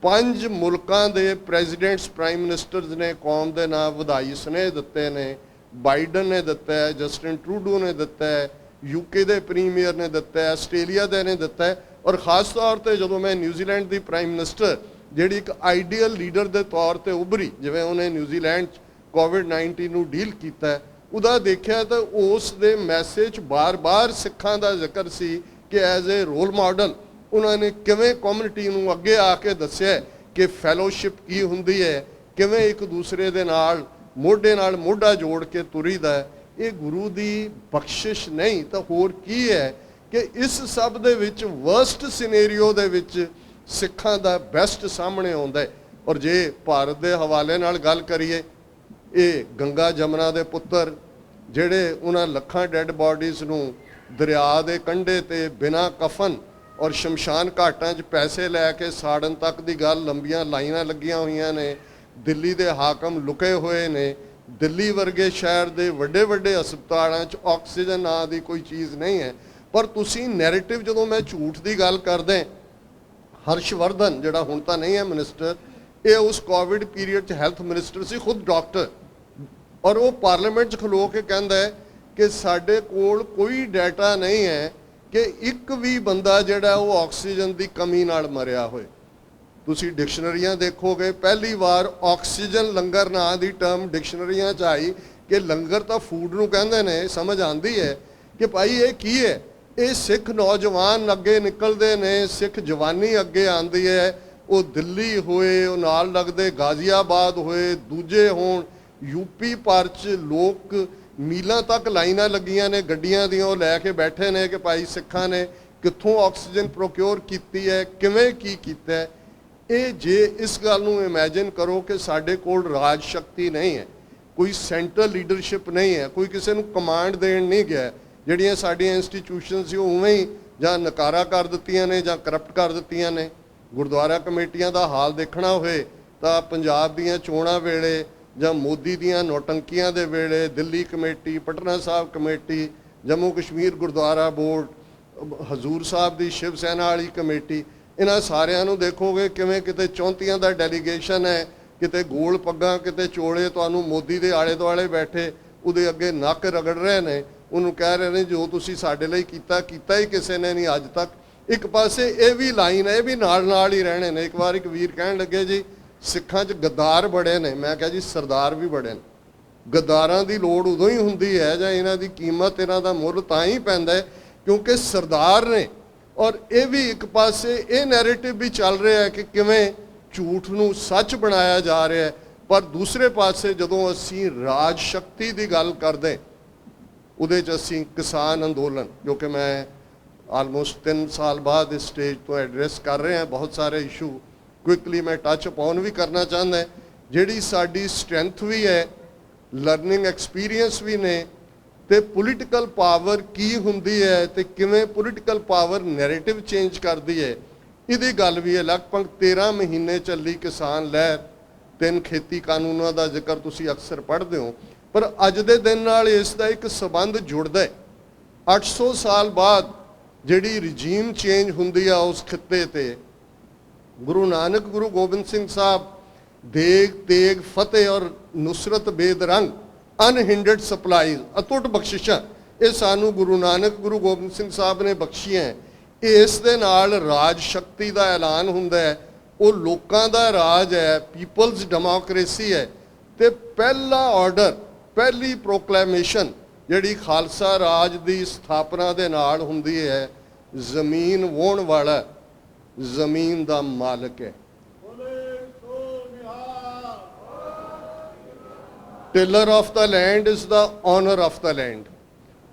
5 ਮੁਲਕਾਂ ਦੇ ਪ੍ਰੈਜ਼ੀਡੈਂਟਸ ਪ੍ਰਾਈਮ ਮਿਨਿਸਟਰਸ ਨੇ ਕੌਮ ਦੇ ਨਾਂ ਵਧਾਈ ਸੁਨੇਹੇ ਦਿੱਤੇ ਨੇ। ਬਾਈਡਨ ਨੇ ਦਿੱਤਾ ਹੈ, ਜਸਟਿਨ ਟਰੂਡੋ ਨੇ ਦਿੱਤਾ ਹੈ, ਯੂਕੇ ਦੇ ਪ੍ਰੀਮੀਅਰ ਨੇ ਦਿੱਤਾ ਹੈ, ਆਸਟ੍ਰੇਲੀਆ ਦੇ ਨੇ ਦਿੱਤਾ ਹੈ। ਔਰ ਖਾਸ ਤੌਰ ਤੇ ਜਦੋਂ ਮੈਂ ਨਿਊਜ਼ੀਲੈਂਡ ਦੀ ਪ੍ਰਾਈਮ ਮਿਨਿਸਟਰ ਜਿਹੜੀ ਇੱਕ ਆਈਡੀਅਲ ਲੀਡਰ ਦੇ ਤੌਰ ਤੇ ਉੱਭਰੀ, ਜਿਵੇਂ ਉਹਨੇ ਨਿਊਜ਼ੀਲੈਂਡ 'ਚ ਕੋਵਿਡ-19 ਨੂੰ ਡੀਲ ਕੀਤਾ, ਉਹਦਾ ਦੇਖਿਆ ਤਾਂ ਉਸ ਦੇ ਮੈਸੇਜ ਬਾਰ-ਬਾਰ ਸਿੱਖਾਂ ਦਾ ਜ਼ਿਕਰ ਸੀ ਕਿ ਐਜ਼ ਏ ਰੋਲ ਮਾਡਲ ਉਹਨਾਂ ਨੇ ਕਿਵੇਂ ਕਮਿਊਨਿਟੀ ਨੂੰ ਅੱਗੇ ਆ ਕੇ ਦੱਸਿਆ ਕਿ ਫੈਲੋਸ਼ਿਪ ਕੀ ਹੁੰਦੀ ਹੈ, ਕਿਵੇਂ ਇੱਕ ਦੂਸਰੇ ਦੇ ਨਾਲ ਮੋਢਾ ਜੋੜ ਕੇ ਤੁਰੀਦਾ। ਇਹ ਗੁਰੂ ਦੀ ਬਖਸ਼ਿਸ਼ ਨਹੀਂ ਤਾਂ ਹੋਰ ਕੀ ਹੈ ਕਿ ਇਸ ਸਭ ਦੇ ਵਿੱਚ ਵਰਸਟ ਸਿਨੈਰੀਓ ਦੇ ਵਿੱਚ ਸਿੱਖਾਂ ਦਾ ਬੈਸਟ ਸਾਹਮਣੇ ਆਉਂਦਾ ਹੈ। ਔਰ ਜੇ ਭਾਰਤ ਦੇ ਹਵਾਲੇ ਨਾਲ ਗੱਲ ਕਰੀਏ, ਇਹ ਗੰਗਾ ਜਮਨਾ ਦੇ ਪੁੱਤਰ ਜਿਹੜੇ ਉਹਨਾਂ ਲੱਖਾਂ ਡੈੱਡ ਬਾਡੀਜ਼ ਨੂੰ ਦਰਿਆ ਦੇ ਕੰਢੇ ਤੇ ਬਿਨਾਂ ਕਫਨ ਔਰ ਸ਼ਮਸ਼ਾਨ ਘਾਟਾਂ 'ਚ ਪੈਸੇ ਲੈ ਕੇ ਸਾੜਨ ਤੱਕ ਦੀ ਗੱਲ, ਲੰਬੀਆਂ ਲਾਈਨਾਂ ਲੱਗੀਆਂ ਹੋਈਆਂ ਨੇ। ਦਿੱਲੀ ਦੇ ਹਾਕਮ ਲੁਕੇ ਹੋਏ ਨੇ। ਦਿੱਲੀ ਵਰਗੇ ਸ਼ਹਿਰ ਦੇ ਵੱਡੇ ਵੱਡੇ ਹਸਪਤਾਲਾਂ 'ਚ ਆਕਸੀਜਨ ਨਾਂ ਦੀ ਕੋਈ ਚੀਜ਼ ਨਹੀਂ ਹੈ। ਪਰ ਤੁਸੀਂ ਨੈਰੇਟਿਵ, ਜਦੋਂ ਮੈਂ ਝੂਠ ਦੀ ਗੱਲ ਕਰਦੇ, ਹਰਸ਼ਵਰਧਨ ਜਿਹੜਾ ਹੁਣ ਤਾਂ ਨਹੀਂ ਹੈ ਮਿਨਿਸਟਰ, ਇਹ ਉਸ ਕੋਵਿਡ ਪੀਰੀਅਡ 'ਚ ਹੈਲਥ ਮਿਨਿਸਟਰ ਸੀ, ਖੁਦ ਡਾਕਟਰ, ਔਰ ਉਹ ਪਾਰਲੀਮੈਂਟ 'ਚ ਖਲੋ ਕੇ ਕਹਿੰਦਾ ਹੈ ਕਿ ਸਾਡੇ ਕੋਲ ਕੋਈ ਡਾਟਾ ਨਹੀਂ ਹੈ ਕਿ ਇੱਕ ਵੀ ਬੰਦਾ ਜਿਹੜਾ ਉਹ ਆਕਸੀਜਨ ਦੀ ਕਮੀ ਨਾਲ ਮਰਿਆ ਹੋਏ। ਤੁਸੀਂ ਡਿਕਸ਼ਨਰੀਆਂ ਦੇਖੋਗੇ, ਪਹਿਲੀ ਵਾਰ ਆਕਸੀਜਨ ਲੰਗਰ ਨਾਂ ਦੀ ਟਰਮ ਡਿਕਸ਼ਨਰੀਆਂ 'ਚ ਆਈ ਕਿ ਲੰਗਰ ਤਾਂ ਫੂਡ ਨੂੰ ਕਹਿੰਦੇ ਨੇ। ਸਮਝ ਆਉਂਦੀ ਹੈ ਕਿ ਭਾਈ ਇਹ ਕੀ ਹੈ। ਇਹ ਸਿੱਖ ਨੌਜਵਾਨ ਅੱਗੇ ਨਿਕਲਦੇ ਨੇ, ਸਿੱਖ ਜਵਾਨੀ ਅੱਗੇ ਆਉਂਦੀ ਹੈ। ਉਹ ਦਿੱਲੀ ਹੋਏ, ਉਹ ਨਾਲ ਲੱਗਦੇ ਗਾਜ਼ੀਆਬਾਦ ਹੋਏ, ਦੂਜੇ ਹੋਣ, ਯੂਪੀ ਭਰ 'ਚ ਲੋਕ ਮੀਲਾਂ ਤੱਕ ਲਾਈਨਾਂ ਲੱਗੀਆਂ ਨੇ ਗੱਡੀਆਂ ਦੀਆਂ, ਉਹ ਲੈ ਕੇ ਬੈਠੇ ਨੇ ਕਿ ਭਾਈ ਸਿੱਖਾਂ ਨੇ ਕਿੱਥੋਂ ਆਕਸੀਜਨ ਪ੍ਰੋਕਿਓਰ ਕੀਤੀ ਹੈ, ਕਿਵੇਂ ਕੀ ਕੀਤਾ ਹੈ। ਇਹ ਜੇ ਇਸ ਗੱਲ ਨੂੰ ਇਮੈਜਿਨ ਕਰੋ ਕਿ ਸਾਡੇ ਕੋਲ ਰਾਜ ਸ਼ਕਤੀ ਨਹੀਂ ਹੈ, ਕੋਈ ਸੈਂਟਰਲ ਲੀਡਰਸ਼ਿਪ ਨਹੀਂ ਹੈ, ਕੋਈ ਕਿਸੇ ਨੂੰ ਕਮਾਂਡ ਦੇਣ ਨਹੀਂ ਗਿਆ। ਜਿਹੜੀਆਂ ਸਾਡੀਆਂ ਇੰਸਟੀਟਿਊਸ਼ਨਸ ਸੀ ਉਹ ਉਵੇਂ ਹੀ ਜਾਂ ਨਕਾਰਾ ਕਰ ਦਿੱਤੀਆਂ ਨੇ ਜਾਂ ਕਰਪਟ ਕਰ ਦਿੱਤੀਆਂ ਨੇ। ਗੁਰਦੁਆਰਾ ਕਮੇਟੀਆਂ ਦਾ ਹਾਲ ਦੇਖਣਾ ਹੋਏ ਤਾਂ ਪੰਜਾਬ ਦੀਆਂ ਚੋਣਾਂ ਵੇਲੇ ਜਾਂ ਮੋਦੀ ਦੀਆਂ ਨੌਟੰਕੀਆਂ ਦੇ ਵੇਲੇ Delhi committee, Patna Sahib committee, Jammu Kashmir Gurdwara board, Hazur Sahib ਦੀ ਸ਼ਿਵ ਸੈਨਾ ਵਾਲੀ ਕਮੇਟੀ, ਇਹਨਾਂ ਸਾਰਿਆਂ ਨੂੰ ਦੇਖੋਗੇ ਕਿਵੇਂ ਕਿਤੇ 34 ਦਾ ਡੈਲੀਗੇਸ਼ਨ ਹੈ, ਕਿਤੇ ਗੋਲ ਪੱਗਾਂ, ਕਿਤੇ ਚੋਲੇ, ਤੁਹਾਨੂੰ ਮੋਦੀ ਦੇ ਆਲੇ ਦੁਆਲੇ ਬੈਠੇ ਉਹਦੇ ਅੱਗੇ ਨੱਕ ਰਗੜ ਰਹੇ ਨੇ, ਉਹਨੂੰ ਕਹਿ ਰਹੇ ਨੇ ਜੋ ਤੁਸੀਂ ਸਾਡੇ ਲਈ ਕੀਤਾ ਹੀ ਕਿਸੇ ਨੇ ਨਹੀਂ ਅੱਜ ਤੱਕ। ਇੱਕ ਪਾਸੇ ਇਹ ਵੀ ਲਾਈਨ ਹੈ, ਇਹ ਵੀ ਨਾਲ ਹੀ ਰਹਿਣੇ ਨੇ। ਇੱਕ ਵਾਰ ਇੱਕ ਵੀਰ ਕਹਿਣ ਲੱਗੇ ਜੀ ਸਿੱਖਾਂ 'ਚ ਗੱਦਾਰ ਬੜੇ ਨੇ। ਮੈਂ ਕਿਹਾ ਜੀ ਸਰਦਾਰ ਵੀ ਬੜੇ ਨੇ। ਗੱਦਾਰਾਂ ਦੀ ਲੋੜ ਉਦੋਂ ਹੀ ਹੁੰਦੀ ਹੈ ਜਾਂ ਇਹਨਾਂ ਦੀ ਕੀਮਤ, ਇਹਨਾਂ ਦਾ ਮੁੱਲ ਤਾਂ ਹੀ ਪੈਂਦਾ ਹੈ ਕਿਉਂਕਿ ਸਰਦਾਰ ਨੇ। ਔਰ ਇਹ ਵੀ ਇੱਕ ਪਾਸੇ ਇਹ ਨੈਰੇਟਿਵ ਵੀ ਚੱਲ ਰਿਹਾ ਹੈ ਕਿ ਕਿਵੇਂ ਝੂਠ ਨੂੰ ਸੱਚ ਬਣਾਇਆ ਜਾ ਰਿਹਾ ਹੈ। ਪਰ ਦੂਸਰੇ ਪਾਸੇ ਜਦੋਂ ਅਸੀਂ ਰਾਜ ਸ਼ਕਤੀ ਦੀ ਗੱਲ ਕਰਦੇ, ਉਹਦੇ 'ਚ ਅਸੀਂ ਕਿਸਾਨ ਅੰਦੋਲਨ, ਜੋ ਕਿ ਮੈਂ ਆਲਮੋਸਟ 3 ਸਾਲ ਬਾਅਦ ਇਸ ਸਟੇਜ ਤੋਂ ਐਡਰੈਸ ਕਰ ਰਹੇ ਹਾਂ, ਬਹੁਤ ਸਾਰੇ ਇਸ਼ੂ ਕੁਇਕਲੀ ਮੈਂ ਟੱਚ ਅਪਾਉਨ ਵੀ ਕਰਨਾ ਚਾਹੁੰਦਾ। ਜਿਹੜੀ ਸਾਡੀ ਸਟਰੈਂਥ ਵੀ ਹੈ, ਲਰਨਿੰਗ ਐਕਸਪੀਰੀਅੰਸ ਵੀ ਨੇ, ਤੇ ਪੋਲੀਟੀਕਲ ਪਾਵਰ ਕੀ ਹੁੰਦੀ ਹੈ ਤੇ ਕਿਵੇਂ ਪੋਲੀਟੀਕਲ ਪਾਵਰ ਨੈਰੇਟਿਵ ਚੇਂਜ ਕਰਦੀ ਹੈ, ਇਹਦੀ ਗੱਲ ਵੀ ਹੈ। ਲਗਭਗ 13 ਮਹੀਨੇ ਚੱਲੀ ਕਿਸਾਨ ਲਹਿਰ, 3 ਖੇਤੀ ਕਾਨੂੰਨਾਂ ਦਾ ਜ਼ਿਕਰ ਤੁਸੀਂ ਅਕਸਰ ਪੜ੍ਹਦੇ ਹੋ, ਪਰ ਅੱਜ ਦੇ ਦਿਨ ਨਾਲ ਇਸ ਦਾ ਇੱਕ ਸੰਬੰਧ ਜੁੜਦਾ ਹੈ। 800 ਸਾਲ ਬਾਅਦ ਜਿਹੜੀ ਰਜੀਮ ਚੇਂਜ ਹੁੰਦੀ ਆ ਉਸ ਖਿੱਤੇ ਤੇ, ਗੁਰੂ ਨਾਨਕ, ਗੁਰੂ ਗੋਬਿੰਦ ਸਿੰਘ ਸਾਹਿਬ, ਦੇਗ ਤੇਗ ਫਤਿਹ ਔਰ ਨੁਸਰਤ ਬੇਦਰੰਗ, ਅਨਹਿੰਡਰਡ ਸਪਲਾਈਜ਼, ਅਤੁੱਟ ਬਖਸ਼ਿਸ਼ਾਂ, ਇਹ ਸਾਨੂੰ ਗੁਰੂ ਨਾਨਕ, ਗੁਰੂ ਗੋਬਿੰਦ ਸਿੰਘ ਸਾਹਿਬ ਨੇ ਬਖਸ਼ੀਆਂ। ਇਸ ਦੇ ਨਾਲ ਰਾਜ ਸ਼ਕਤੀ ਦਾ ਐਲਾਨ ਹੁੰਦਾ ਹੈ। ਉਹ ਲੋਕਾਂ ਦਾ ਰਾਜ ਹੈ, ਪੀਪਲਜ਼ ਡੈਮੋਕ੍ਰੇਸੀ ਹੈ। ਤੇ ਪਹਿਲਾ ਆਰਡਰ, ਪਹਿਲੀ ਪ੍ਰੋਕਲੇਮੇਸ਼ਨ ਜਿਹੜੀ ਖਾਲਸਾ ਰਾਜ ਦੀ ਸਥਾਪਨਾ ਦੇ ਨਾਲ ਹੁੰਦੀ ਹੈ, ਜ਼ਮੀਨ ਵਾਹੁਣ ਵਾਲਾ ਜ਼ਮੀਨ ਦਾ ਮਾਲਕ ਹੈ। Tiller of the land is the owner of the land.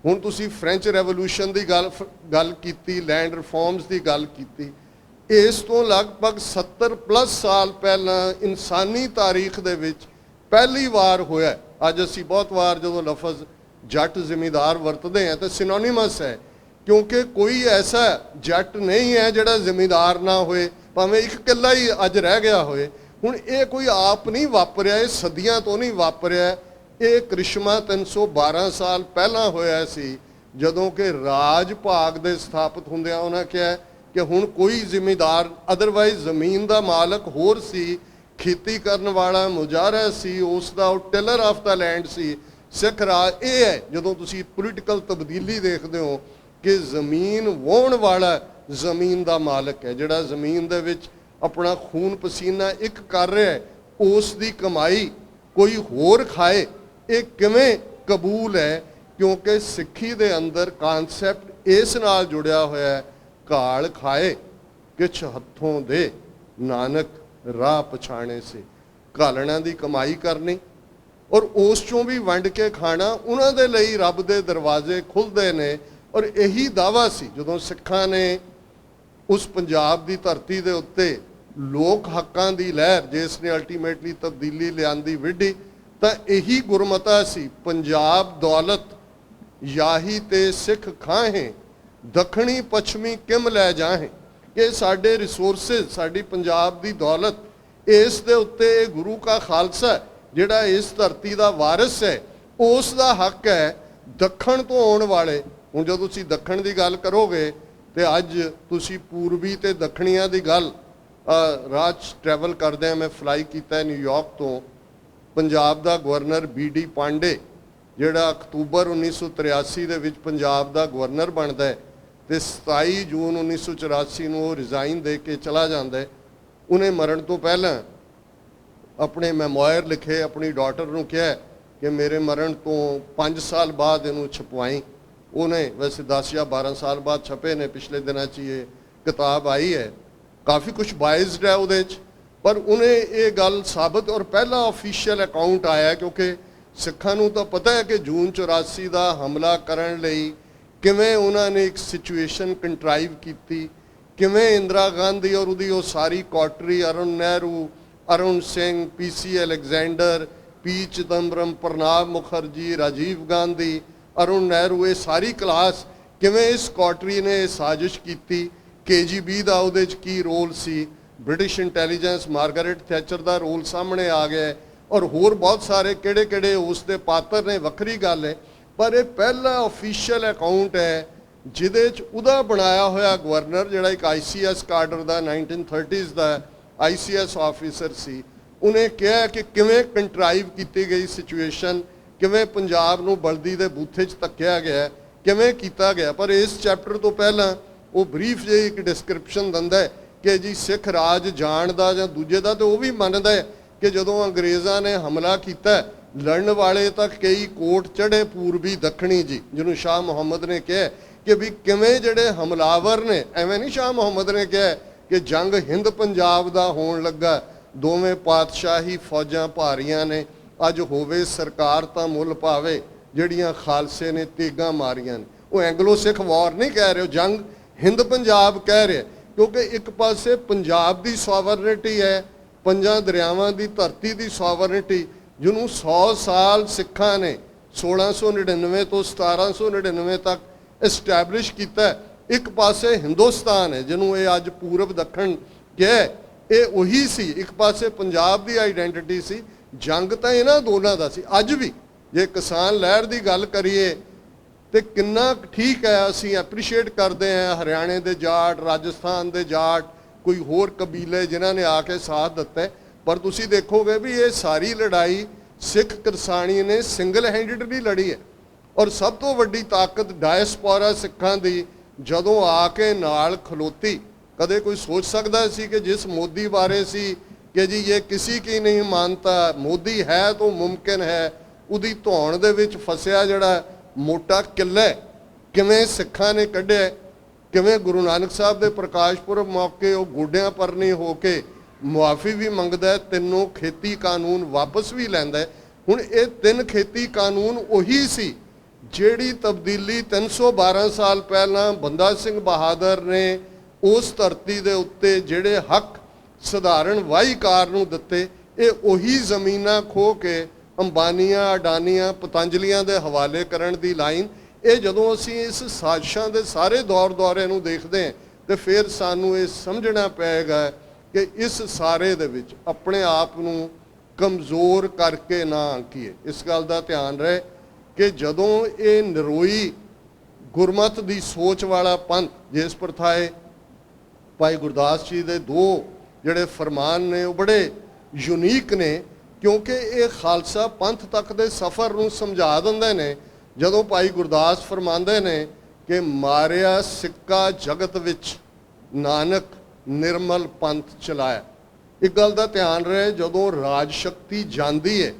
ਹੁਣ ਤੁਸੀਂ ਫ੍ਰੈਂਚ ਰੈਵੋਲੂਸ਼ਨ ਦੀ ਗੱਲ ਕੀਤੀ, ਲੈਂਡ ਰਿਫਾਰਮਸ ਦੀ ਗੱਲ ਕੀਤੀ। ਇਸ ਤੋਂ ਲਗਭਗ 70 ਪਲੱਸ ਸਾਲ ਪਹਿਲਾਂ ਇਨਸਾਨੀ ਤਾਰੀਖ ਦੇ ਵਿੱਚ ਪਹਿਲੀ ਵਾਰ ਹੋਇਆ। ਅੱਜ ਅਸੀਂ ਬਹੁਤ ਵਾਰ ਜਦੋਂ ਲਫ਼ਜ਼ ਜੱਟ ਜ਼ਿਮੀਂਦਾਰ ਵਰਤਦੇ ਹਾਂ ਤਾਂ ਸਿਨੋਨਿਮਸ ਹੈ, ਕਿਉਂਕਿ ਕੋਈ ਐਸਾ ਜੱਟ ਨਹੀਂ ਹੈ ਜਿਹੜਾ ਜ਼ਿਮੀਂਦਾਰ ਨਾ ਹੋਏ, ਭਾਵੇਂ ਇੱਕ ਇਕੱਲਾ ਹੀ ਅੱਜ ਰਹਿ ਗਿਆ ਹੋਏ। ਹੁਣ ਇਹ ਕੋਈ ਆਪ ਨਹੀਂ ਵਾਪਰਿਆ, ਇਹ ਸਦੀਆਂ ਤੋਂ ਨਹੀਂ ਵਾਪਰਿਆ। ਇਹ ਕ੍ਰਿਸ਼ਮਾ 312 ਸਾਲ ਪਹਿਲਾਂ ਹੋਇਆ ਸੀ, ਜਦੋਂ ਕਿ ਰਾਜ ਭਾਗ ਦੇ ਸਥਾਪਿਤ ਹੁੰਦਿਆਂ ਉਹਨਾਂ ਕਿਹਾ ਕਿ ਹੁਣ ਕੋਈ ਜ਼ਿਮੀਂਦਾਰ, ਅਦਰਵਾਈਜ਼ ਜ਼ਮੀਨ ਦਾ ਮਾਲਕ ਹੋਰ ਸੀ, ਖੇਤੀ ਕਰਨ ਵਾਲਾ ਮੁਜਾਰਾ ਸੀ, ਉਸ ਦਾ ਉਹ ਟਿਲਰ ਆਫ ਦਾ ਲੈਂਡ ਸੀ। ਸਿੱਖ ਰਾਜ ਇਹ ਹੈ, ਜਦੋਂ ਤੁਸੀਂ ਪੋਲੀਟੀਕਲ ਤਬਦੀਲੀ ਦੇਖਦੇ ਹੋ ਕਿ ਜ਼ਮੀਨ ਵਾਹੁਣ ਵਾਲਾ ਜ਼ਮੀਨ ਦਾ ਮਾਲਕ ਹੈ, ਜਿਹੜਾ ਜ਼ਮੀਨ ਦੇ ਵਿੱਚ ਆਪਣਾ ਖੂਨ ਪਸੀਨਾ ਇੱਕ ਕਰ ਰਿਹਾ ਹੈ, ਉਸ ਦੀ ਕਮਾਈ ਕੋਈ ਹੋਰ ਖਾਏ, ਇਹ ਕਿਵੇਂ ਕਬੂਲ ਹੈ? ਕਿਉਂਕਿ ਸਿੱਖੀ ਦੇ ਅੰਦਰ ਕਾਨਸੈਪਟ ਇਸ ਨਾਲ ਜੁੜਿਆ ਹੋਇਆ ਹੈ, ਘਾਲ ਖਾਏ ਕਿਛ ਹੱਥੋਂ ਦੇ, ਨਾਨਕ ਰਾਹ ਪਛਾਣੇ ਸੇ। ਘਾਲਣਾ ਦੀ ਕਮਾਈ ਕਰਨੀ ਔਰ ਉਸ ਚੋਂ ਵੀ ਵੰਡ ਕੇ ਖਾਣਾ, ਉਹਨਾਂ ਦੇ ਲਈ ਰੱਬ ਦੇ ਦਰਵਾਜ਼ੇ ਖੁੱਲ੍ਹਦੇ ਨੇ। ਔਰ ਇਹੀ ਦਾਵਾ ਸੀ ਜਦੋਂ ਸਿੱਖਾਂ ਨੇ ਉਸ ਪੰਜਾਬ ਦੀ ਧਰਤੀ ਦੇ ਉੱਤੇ ਲੋਕ ਹੱਕਾਂ ਦੀ ਲਹਿਰ, ਜਿਸ ਨੇ ਅਲਟੀਮੇਟਲੀ ਤਬਦੀਲੀ ਲਿਆਂਦੀ ਵਿੱਢੀ, ਤਾਂ ਇਹੀ ਗੁਰਮਤਾ ਸੀ, ਪੰਜਾਬ ਦੌਲਤ ਯਾਹੀ ਤੇ ਸਿੱਖ ਖਾਹੇ, ਦੱਖਣੀ ਪੱਛਮੀ ਕਿਮ ਲੈ ਜਾਹੇ। ਕਿ ਸਾਡੇ ਰਿਸੋਰਸਿਸ, ਸਾਡੀ ਪੰਜਾਬ ਦੀ ਦੌਲਤ, ਇਸ ਦੇ ਉੱਤੇ ਇਹ ਗੁਰੂ ਕਾ ਖਾਲਸਾ ਜਿਹੜਾ ਇਸ ਧਰਤੀ ਦਾ ਵਾਰਿਸ ਹੈ, ਉਸ ਦਾ ਹੱਕ ਹੈ। ਦੱਖਣ ਤੋਂ ਆਉਣ ਵਾਲੇ, ਹੁਣ ਜਦੋਂ ਤੁਸੀਂ ਦੱਖਣ ਦੀ ਗੱਲ ਕਰੋਗੇ ਤੇ ਅੱਜ ਤੁਸੀਂ ਪੂਰਬੀ ਤੇ ਦੱਖਣੀਆਂ ਦੀ ਗੱਲ, ਰਾਜ ਟਰੈਵਲ ਕਰਦੇ ਆ, ਮੈਂ ਫਲਾਈ ਕੀਤਾ ਨਿਊਯਾਰਕ ਤੋਂ, ਪੰਜਾਬ ਦਾ ਗਵਰਨਰ BD ਪਾਂਡੇ ਜਿਹੜਾ ਅਕਤੂਬਰ 1983 ਦੇ ਵਿੱਚ ਪੰਜਾਬ ਦਾ ਗਵਰਨਰ ਬਣਦਾ ਹੈ ਤੇ 27 ਜੂਨ 1984 ਨੂੰ ਉਹ ਰਿਜ਼ਾਈਨ ਦੇ ਕੇ ਚਲਾ ਜਾਂਦਾ ਹੈ। ਉਹਨੇ ਮਰਨ ਤੋਂ ਪਹਿਲਾਂ ਆਪਣੇ ਮੈਮੋਇਰ ਲਿਖੇ, ਆਪਣੀ ਡਾਟਰ ਨੂੰ ਕਿਹਾ ਕਿ ਮੇਰੇ ਮਰਨ ਤੋਂ 5 ਸਾਲ ਬਾਅਦ ਇਹਨੂੰ ਛਪਵਾਈ। ਉਹਨੇ ਵੈਸੇ 10 ਜਾਂ 12 ਸਾਲ ਬਾਅਦ ਛਪੇ ਨੇ, ਪਿਛਲੇ ਦਿਨਾਂ 'ਚ ਇਹ ਕਿਤਾਬ ਆਈ ਹੈ, ਕਾਫੀ ਕੁਝ ਬਾਇਸਡ ਹੈ ਉਹਦੇ 'ਚ, ਪਰ ਉਹਨੇ ਇਹ ਗੱਲ ਸਾਬਤ, ਔਰ ਪਹਿਲਾ ਆਫੀਸ਼ੀਅਲ ਅਕਾਊਂਟ ਆਇਆ, ਕਿਉਂਕਿ ਸਿੱਖਾਂ ਨੂੰ ਤਾਂ ਪਤਾ ਹੈ ਕਿ ਜੂਨ 84 ਦਾ ਹਮਲਾ ਕਰਨ ਲਈ ਕਿਵੇਂ ਉਹਨਾਂ ਨੇ ਇੱਕ ਸਿਚੁਏਸ਼ਨ ਕੰਟਰਾਈਵ ਕੀਤੀ, ਕਿਵੇਂ ਇੰਦਰਾ ਗਾਂਧੀ ਔਰ ਉਹਦੀ ਉਹ ਸਾਰੀ coterie, Arun Nehru, Arun Singh, PC Alexander, P Chidambaram, Pranab Mukherjee, Rajiv Gandhi, Arun Nehru, ਇਹ ਸਾਰੀ ਕਲਾਸ ਕਿਵੇਂ ਇਸ ਕੋਟਰੀ ਨੇ ਇਹ ਸਾਜ਼ਿਸ਼ ਕੀਤੀ। KGB ਦਾ ਉਹਦੇ 'ਚ ਕੀ ਰੋਲ ਸੀ, ਬ੍ਰਿਟਿਸ਼ ਇੰਟੈਲੀਜੈਂਸ, ਮਾਰਗਰੇਟ ਥੈਚਰ ਦਾ ਰੋਲ ਸਾਹਮਣੇ ਆ ਗਿਆ, ਔਰ ਹੋਰ ਬਹੁਤ ਸਾਰੇ ਕਿਹੜੇ ਕਿਹੜੇ ਉਸ ਦੇ ਪਾਤਰ ਨੇ, ਵੱਖਰੀ ਗੱਲ ਹੈ। ਪਰ ਇਹ ਪਹਿਲਾ ਆਫੀਸ਼ੀਅਲ ਅਕਾਊਂਟ ਹੈ ਜਿਹਦੇ 'ਚ ਉਹਦਾ ਬਣਾਇਆ ਹੋਇਆ ਗਵਰਨਰ, ਜਿਹੜਾ ਇੱਕ ICS ਕਾਡਰ ਦਾ 1930s ਦਾ ICS ਆਫੀਸਰ ਸੀ, ਉਹਨੇ ਕਿਹਾ ਕਿ ਕਿਵੇਂ ਕੰਟਰਾਈਵ ਕੀਤੀ ਗਈ ਸਿਚੁਏਸ਼ਨ, ਕਿਵੇਂ ਪੰਜਾਬ ਨੂੰ ਬਲਦੀ ਦੇ ਬੂਥੇ 'ਚ ਧੱਕਿਆ ਗਿਆ, ਕਿਵੇਂ ਕੀਤਾ ਗਿਆ। ਪਰ ਇਸ ਚੈਪਟਰ ਤੋਂ ਪਹਿਲਾਂ ਉਹ ਬਰੀਫ ਜਿਹੀ ਇੱਕ ਡਿਸਕ੍ਰਿਪਸ਼ਨ ਦਿੰਦਾ ਹੈ ਕਿ ਜੀ ਸਿੱਖ ਰਾਜ ਜਾਣਦਾ ਜਾਂ ਦੂਜੇ ਦਾ, ਤੇ ਉਹ ਵੀ ਮੰਨਦਾ ਹੈ ਕਿ ਜਦੋਂ ਅੰਗਰੇਜ਼ਾਂ ਨੇ ਹਮਲਾ ਕੀਤਾ, ਲੜਨ ਵਾਲੇ ਤਾਂ ਕਈ ਕੋਟ ਚੜ੍ਹੇ ਪੂਰਬੀ ਦੱਖਣੀ ਜੀ, ਜਿਹਨੂੰ ਸ਼ਾਹ ਮੁਹੰਮਦ ਨੇ ਕਿਹਾ ਕਿ ਵੀ ਕਿਵੇਂ ਜਿਹੜੇ ਹਮਲਾਵਰ ਨੇ, ਐਵੇਂ ਨਹੀਂ ਸ਼ਾਹ ਮੁਹੰਮਦ ਨੇ ਕਿਹਾ ਕਿ ਜੰਗ ਹਿੰਦ ਪੰਜਾਬ ਦਾ ਹੋਣ ਲੱਗਾ, ਦੋਵੇਂ ਪਾਤਸ਼ਾਹੀ ਫੌਜਾਂ ਭਾਰੀਆਂ ਨੇ, ਅੱਜ ਹੋਵੇ ਸਰਕਾਰ ਤਾਂ ਮੁੱਲ ਪਾਵੇ, ਜਿਹੜੀਆਂ ਖਾਲਸੇ ਨੇ ਤੇਗਾਂ ਮਾਰੀਆਂ ਨੇ। ਉਹ ਐਂਗਲੋ ਸਿੱਖ ਵਾਰ ਨਹੀਂ ਕਹਿ ਰਹੇ, ਉਹ ਜੰਗ ਹਿੰਦ ਪੰਜਾਬ ਕਹਿ ਰਹੇ, ਕਿਉਂਕਿ ਇੱਕ ਪਾਸੇ ਪੰਜਾਬ ਦੀ ਸੋਵਰਨਿਟੀ ਹੈ, ਪੰਜਾਂ ਦਰਿਆਵਾਂ ਦੀ ਧਰਤੀ ਦੀ ਸੋਵਰਨਿਟੀ, ਜਿਹਨੂੰ 100 ਸਾਲ ਸਿੱਖਾਂ ਨੇ 1699 ਤੋਂ 1799 ਤੱਕ ਐਸਟੈਬਲਿਸ਼ ਕੀਤਾ। ਇੱਕ ਪਾਸੇ ਹਿੰਦੁਸਤਾਨ ਹੈ ਜਿਹਨੂੰ ਇਹ ਅੱਜ ਪੂਰਬ ਦੱਖਣ ਕਿਹਾ, ਇਹ ਉਹੀ ਸੀ। ਇੱਕ ਪਾਸੇ ਪੰਜਾਬ ਦੀ ਆਈਡੈਂਟੀਟੀ ਸੀ। ਜੰਗ ਤਾਂ ਇਹਨਾਂ ਦੋਨਾਂ ਦਾ ਸੀ। ਅੱਜ ਵੀ ਜੇ ਕਿਸਾਨ ਲਹਿਰ ਦੀ ਗੱਲ ਕਰੀਏ ਤੇ ਕਿੰਨਾ ਠੀਕ ਹੈ, ਅਸੀਂ ਐਪਰੀਸ਼ੀਏਟ ਕਰਦੇ ਹਾਂ ਹਰਿਆਣੇ ਦੇ ਜਾਟ, ਰਾਜਸਥਾਨ ਦੇ ਜਾਟ, ਕੋਈ ਹੋਰ ਕਬੀਲੇ ਜਿਨ੍ਹਾਂ ਨੇ ਆ ਕੇ ਸਾਥ ਦਿੱਤਾ, ਪਰ ਤੁਸੀਂ ਦੇਖੋਗੇ ਵੀ ਇਹ ਸਾਰੀ ਲੜਾਈ ਸਿੱਖ ਕਿਰਸਾਣੀ ਨੇ ਸਿੰਗਲ ਹੈਂਡਡਲੀ ਲੜੀ ਹੈ। ਔਰ ਸਭ ਤੋਂ ਵੱਡੀ ਤਾਕਤ ਡਾਇਸਪੋਰਾ ਸਿੱਖਾਂ ਦੀ ਜਦੋਂ ਆ ਕੇ ਨਾਲ ਖਲੋਤੀ। ਕਦੇ ਕੋਈ ਸੋਚ ਸਕਦਾ ਸੀ ਕਿ ਜਿਸ ਮੋਦੀ ਬਾਰੇ ਸੀ ਕਿ ਜੀ ਇਹ ਕਿਸੇ ਕੀ ਨਹੀਂ ਮਾਨਤਾ, ਮੋਦੀ ਹੈ ਤਾਂ ਮੁਮਕਿਨ ਹੈ, ਉਹਦੀ ਧੌਣ ਦੇ ਵਿੱਚ ਫਸਿਆ ਜਿਹੜਾ ਮੋਟਾ ਕਿੱਲਾ, ਕਿਵੇਂ ਸਿੱਖਾਂ ਨੇ ਕੱਢਿਆ, ਕਿਵੇਂ ਗੁਰੂ ਨਾਨਕ ਸਾਹਿਬ ਦੇ ਪ੍ਰਕਾਸ਼ ਪੁਰਬ ਮੌਕੇ ਉਹ ਗੋਡਿਆਂ ਪਰਨੀ ਹੋ ਕੇ ਮੁਆਫੀ ਵੀ ਮੰਗਦਾ, ਤਿੰਨੋਂ ਖੇਤੀ ਕਾਨੂੰਨ ਵਾਪਸ ਵੀ ਲੈਂਦਾ। ਹੁਣ ਇਹ 3 ਖੇਤੀ ਕਾਨੂੰਨ ਉਹੀ ਸੀ ਜਿਹੜੀ ਤਬਦੀਲੀ 312 ਸਾਲ ਪਹਿਲਾਂ ਬੰਦਾ ਸਿੰਘ ਬਹਾਦਰ ਨੇ उस धरती दे उत्ते जिहड़े हक सधारण वाहीकार नूं दित्ते, ये उही ज़मीनां खो के अंबानियां अडानियां पतंजलियां दे हवाले करन दी लाइन, ये जदों असीं इस साजिशां दे सारे दौर दौरे नूं देखदे हां ते फिर सानूं ये समझना पएगा कि इस सारे दे विच अपने आप नूं कमज़ोर करके ना आंकीए। इस गल दा ध्यान रहे कि जदों ये नरोई गुरमत दी सोच वाला पंथ, जिस प्रथाए भाई गुरदास जी दे दो जिहड़े फरमान ने वो बड़े यूनीक ने, क्योंकि ये खालसा पंथ तक दे सफ़र नूं समझा दिंदे ने। जदों भाई गुरदास फरमांदे ने कि मारिया सिक्का जगत विच नानक निर्मल पंथ चलाया। एक गल दा ध्यान रहे, जदों राज शक्ति जांदी है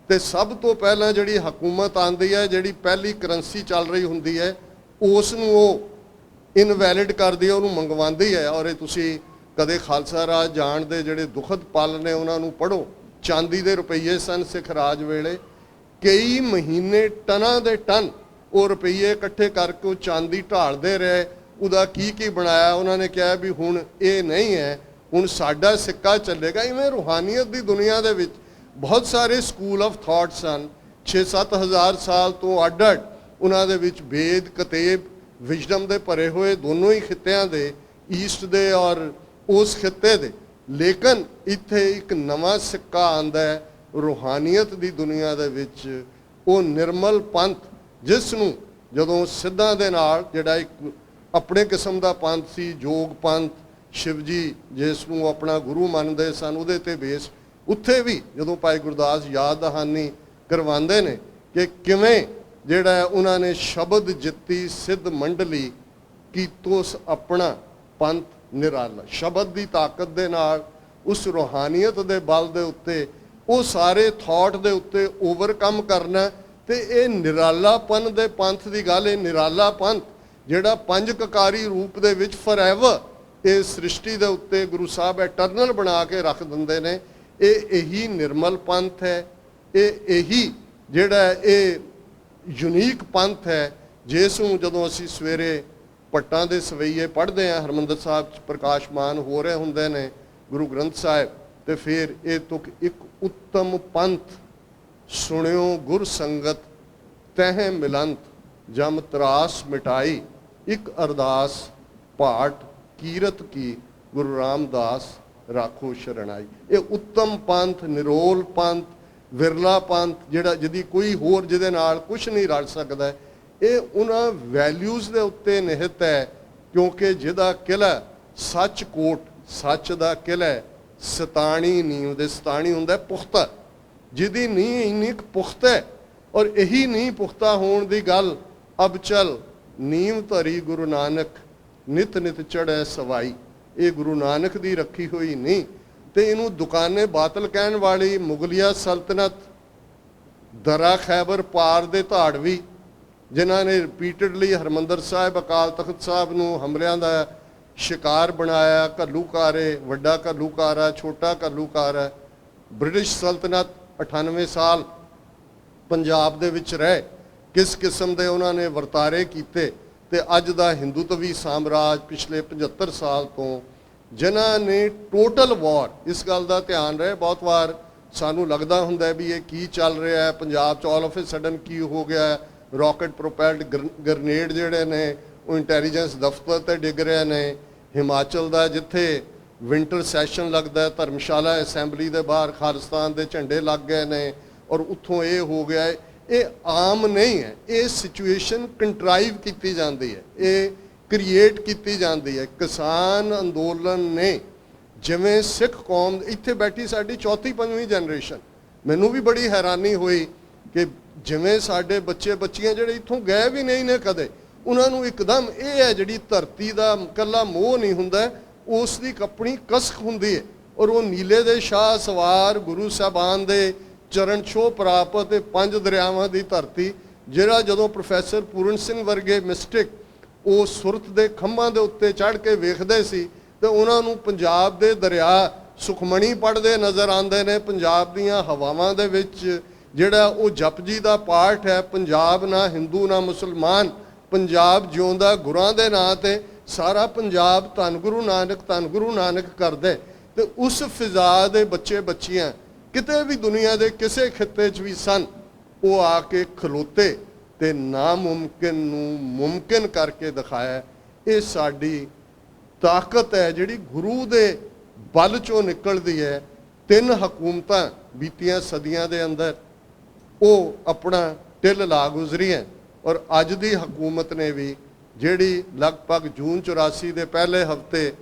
तो सब तो पहला जिहड़ी हकूमत आंदी है, जिहड़ी पहली करंसी चल रही हुंदी है, उस नूं वो इनवैलिड करदी है, उन्होंने मंगवाती है। और ये तुसी कदे खालसा राज जाण दे जिहड़े दुखद पल ने उन्होंने पढ़ो। चांदी दे रुपये सन सिख राज वेले, कई महीने टना दे टन वो रुपये इकट्ठे करके वो चांदी ढालते रहे। उदा की बनाया, उन्होंने कहा भी हुण ये नहीं है, हुण साडा सिक्का चलेगा। इवें रूहानियत की दुनिया दे विच बहुत सारे स्कूल ऑफ थॉट सन। 6-7 हज़ार साल तो अड अड उन्हां दे विच वेद कतेब विजडम दे भरे हुए दोनों ही खित्तियां दे, ईस्ट दे और उस खित्ते दे। लेकिन इत्थे एक नवा सिक्का आंदा है रूहानियत की दुनिया दे विच, वो निर्मल पंथ, जिसनूं जदों सिद्धां दे नाल जिहड़ा एक अपने किस्म का पंथ सी, जोग पंथ, शिव जी जिसनूं अपना गुरु मानते सन, उहदे ते बेस उत्थे भी जदों भाई गुरदास याद दहानी करवांदे ने कि किवें जिहड़ा उन्होंने शब्द जित्ती सिद्ध मंडली कीतोस अपना पंथ निराला। शब्द की ताकत दे नाल उस रूहानियत दे बल दे उत्ते वो सारे थॉट दे उत्ते ओवरकम करना। ते ये निरालापन दे पंथ की गल, ये निराला पंथ जिहड़ा पंज ककारी रूप दे विच फॉरएवर इस सृष्टि दे उत्ते गुरु साहब एटरनल बना के रख दिंदे ने। यही निर्मल पंथ है, यही जिहड़ा ये यूनीक पंथ है, जिसनूं जदों असीं सवेरे पट्टां दे सवैये पढ़ते हैं, हरमंदर साहब प्रकाशमान हो रहे हुंदे ने गुरु ग्रंथ साहिब, तो फिर ये तुक एक उत्तम पंथ सुनियो गुर संगत तह मिलंत जम त्रास मिटाई, एक अरदास पाठ कीरत की गुरु रामदास राखो शरणाई। ये उत्तम पंथ, निरोल पंथ, विरला पंथ, जिहड़ा जिहदी कोई होर जिहदे नाल कुछ नहीं रल सकदा, ये उन्हां वैल्यूज़ दे उत्ते निहित है। क्योंकि जिहदा किला सच कोट, सच दा किला है, सताणी नींव दे, सताणी हुंदा पुख्ता, जिहदी नींह इन्नी पुख्ता है। और यही नींह पुख्ता होण दी गल अब चल नींव धरी गुरु नानक नित नित चढ़े सवाई। ये गुरु नानक दी रखी हुई नहीं, तो इनू दुकाने बातल कहण वाली मुगलिया सल्तनत, दरा खैबर पार दे धाड़वी, जिन्हां ने रिपीटडली हरमंदर साहिब अकाल तख्त साहब नूं हमलियां दा शिकार बनाया। घल्लूकारे, वड्डा घल्लूकारा, छोटा घल्लूकारा। ब्रिटिश सल्तनत 98 साल पंजाब दे विच रहे, किस किस्म के उन्होंने वर्तारे किए। तो अज का हिंदुत्वी साम्राज पिछले 75 साल तो जिन्हां ने टोटल वॉर, इस गल का ध्यान रहे, बहुत बार सानू लगता होंगे भी ये की चल रहा है पंजाब च, ऑल ऑफ ए सडन की हो गया है। रॉकेट प्रोपैल्ड ग्रनेड जिहड़े ने वो इंटैलीजेंस दफ्तर ते डिग रहे ने। हिमाचल का जिथे विंटर सैशन लगता है, धर्मशाला असैंबली के बाहर खालिस्तान के झंडे लग गए ने, और उत्थों ये हो गया है। ये आम नहीं है, ये सिचुएशन कंट्राइव की जाती है, ये क्रिएट की जाती है। किसान अंदोलन ने जिमें सिख कौम इत्थे बैठी साडी 4वीं-5वीं जनरेशन, मैनू भी बड़ी हैरानी हुई कि जिमें साडे बच्चे बच्चियां जिहड़े इत्थों गए भी नहीं ने कदे, उन्होंने एकदम ये है जिहड़ी धरती का कल्ला मोह नहीं हुंदा, उसकी अपनी कसक हुंदी है। और वो नीले दे शाह सवार गुरु साहबान दे चरण छो प्राप्त 5 दरियावां की धरती, जिहड़ा जदों प्रोफैसर पूਰਨ सिंह वर्गे मिस्टिक वो सुरत के खंभां दे उत्ते चढ़ के वेखदे सी, तो उन्होंने पंजाब के दरिया सुखमणी पढ़ते नज़र आते हैं। पंजाब दीयां हवावां दे विच जिहड़ा वो जपजी का पाठ है, पंजाब ना हिंदू ना मुसलमान, पंजाब जिउंदा गुरां दे नां ते, ਸਾਰਾ ਪੰਜਾਬ ਧੰਨ ਗੁਰੂ ਨਾਨਕ ਕਰਦਾ ਤੇ ਉਸ ਫਿਜ਼ਾ ਦੇ ਬੱਚੇ ਬੱਚੀਆਂ ਕਿਤੇ ਵੀ ਦੁਨੀਆ ਦੇ ਕਿਸੇ ਖਿੱਤੇ 'ਚ ਵੀ ਸਨ, ਉਹ ਆ ਕੇ ਖਲੋਤੇ ਤੇ ਨਾਮੁਮਕਿਨ ਨੂੰ ਮੁਮਕਿਨ ਕਰਕੇ ਦਿਖਾਇਆ। ਇਹ ਸਾਡੀ ਤਾਕਤ ਹੈ ਜਿਹੜੀ ਗੁਰੂ ਦੇ ਬਲ 'ਚੋਂ ਨਿਕਲਦੀ ਹੈ। 3 ਹਕੂਮਤਾਂ ਬੀਤੀਆਂ ਸਦੀਆਂ ਦੇ ਅੰਦਰ ਉਹ ਆਪਣਾ ਢਿੱਲ ਲਾ ਗੁਜ਼ਰੀਆਂ, ਔਰ ਅੱਜ ਦੀ ਹਕੂਮਤ ਨੇ ਵੀ ਜਿਹੜੀ ਲਗਭਗ ਜੂਨ 84 ਦੇ ਪਹਿਲੇ ਹਫਤੇ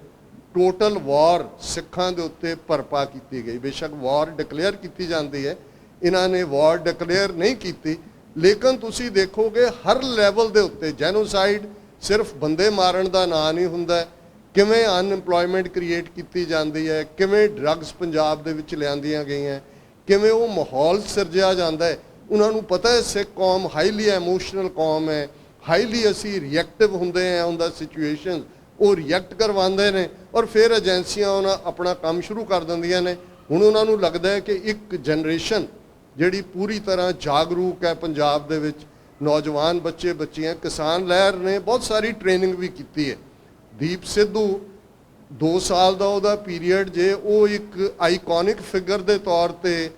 ਟੋਟਲ ਵਾਰ ਸਿੱਖਾਂ ਦੇ ਉੱਤੇ ਭਰਪਾ ਕੀਤੀ ਗਈ। ਬੇਸ਼ੱਕ ਵਾਰ ਡਿਕਲੇਅਰ ਕੀਤੀ ਜਾਂਦੀ ਹੈ, ਇਹਨਾਂ ਨੇ ਵਾਰ ਡਿਕਲੇਅਰ ਨਹੀਂ ਕੀਤੀ, ਲੇਕਿਨ ਤੁਸੀਂ ਦੇਖੋਗੇ ਹਰ ਲੈਵਲ ਦੇ ਉੱਤੇ ਜੈਨੋਸਾਈਡ ਸਿਰਫ ਬੰਦੇ ਮਾਰਨ ਦਾ ਨਾਂ ਨਹੀਂ ਹੁੰਦਾ। ਕਿਵੇਂ ਅਨਐਮਪਲੋਇਮੈਂਟ ਕ੍ਰੀਏਟ ਕੀਤੀ ਜਾਂਦੀ ਹੈ, ਕਿਵੇਂ ਡਰੱਗਸ ਪੰਜਾਬ ਦੇ ਵਿੱਚ ਲਿਆਂਦੀਆਂ ਗਈਆਂ, ਕਿਵੇਂ ਉਹ ਮਾਹੌਲ ਸਿਰਜਿਆ ਜਾਂਦਾ ਹੈ। ਉਹਨਾਂ ਨੂੰ ਪਤਾ ਹੈ ਸਿੱਖ ਕੌਮ ਹਾਈਲੀ ਐਮੋਸ਼ਨਲ ਕੌਮ ਹੈ, ਹਾਈਲੀ ਅਸੀਂ ਰਿਐਕਟਿਵ ਹੁੰਦੇ ਹਾਂ ਉਹਦਾ ਸਿਚੁਏਸ਼ਨ, ਉਹ ਰਿਐਕਟ ਕਰਵਾਉਂਦੇ ਨੇ ਔਰ ਫਿਰ ਏਜੰਸੀਆਂ ਉਹਨਾਂ ਆਪਣਾ ਕੰਮ ਸ਼ੁਰੂ ਕਰ ਦਿੰਦੀਆਂ ਨੇ। ਹੁਣ ਉਹਨਾਂ ਨੂੰ ਲੱਗਦਾ ਹੈ ਕਿ ਇੱਕ ਜਨਰੇਸ਼ਨ ਜਿਹੜੀ ਪੂਰੀ ਤਰ੍ਹਾਂ ਜਾਗਰੂਕ ਹੈ ਪੰਜਾਬ ਦੇ ਵਿੱਚ, ਨੌਜਵਾਨ ਬੱਚੇ ਬੱਚੀਆਂ, ਕਿਸਾਨ ਲਹਿਰ ਨੇ ਬਹੁਤ ਸਾਰੀ ਟ੍ਰੇਨਿੰਗ ਵੀ ਕੀਤੀ ਹੈ। ਦੀਪ ਸਿੱਧੂ 2 ਸਾਲ ਦਾ ਉਹਦਾ ਪੀਰੀਅਡ ਜੇ ਉਹ ਇੱਕ ਆਈਕੋਨਿਕ ਫਿਗਰ ਦੇ ਤੌਰ ਤੇ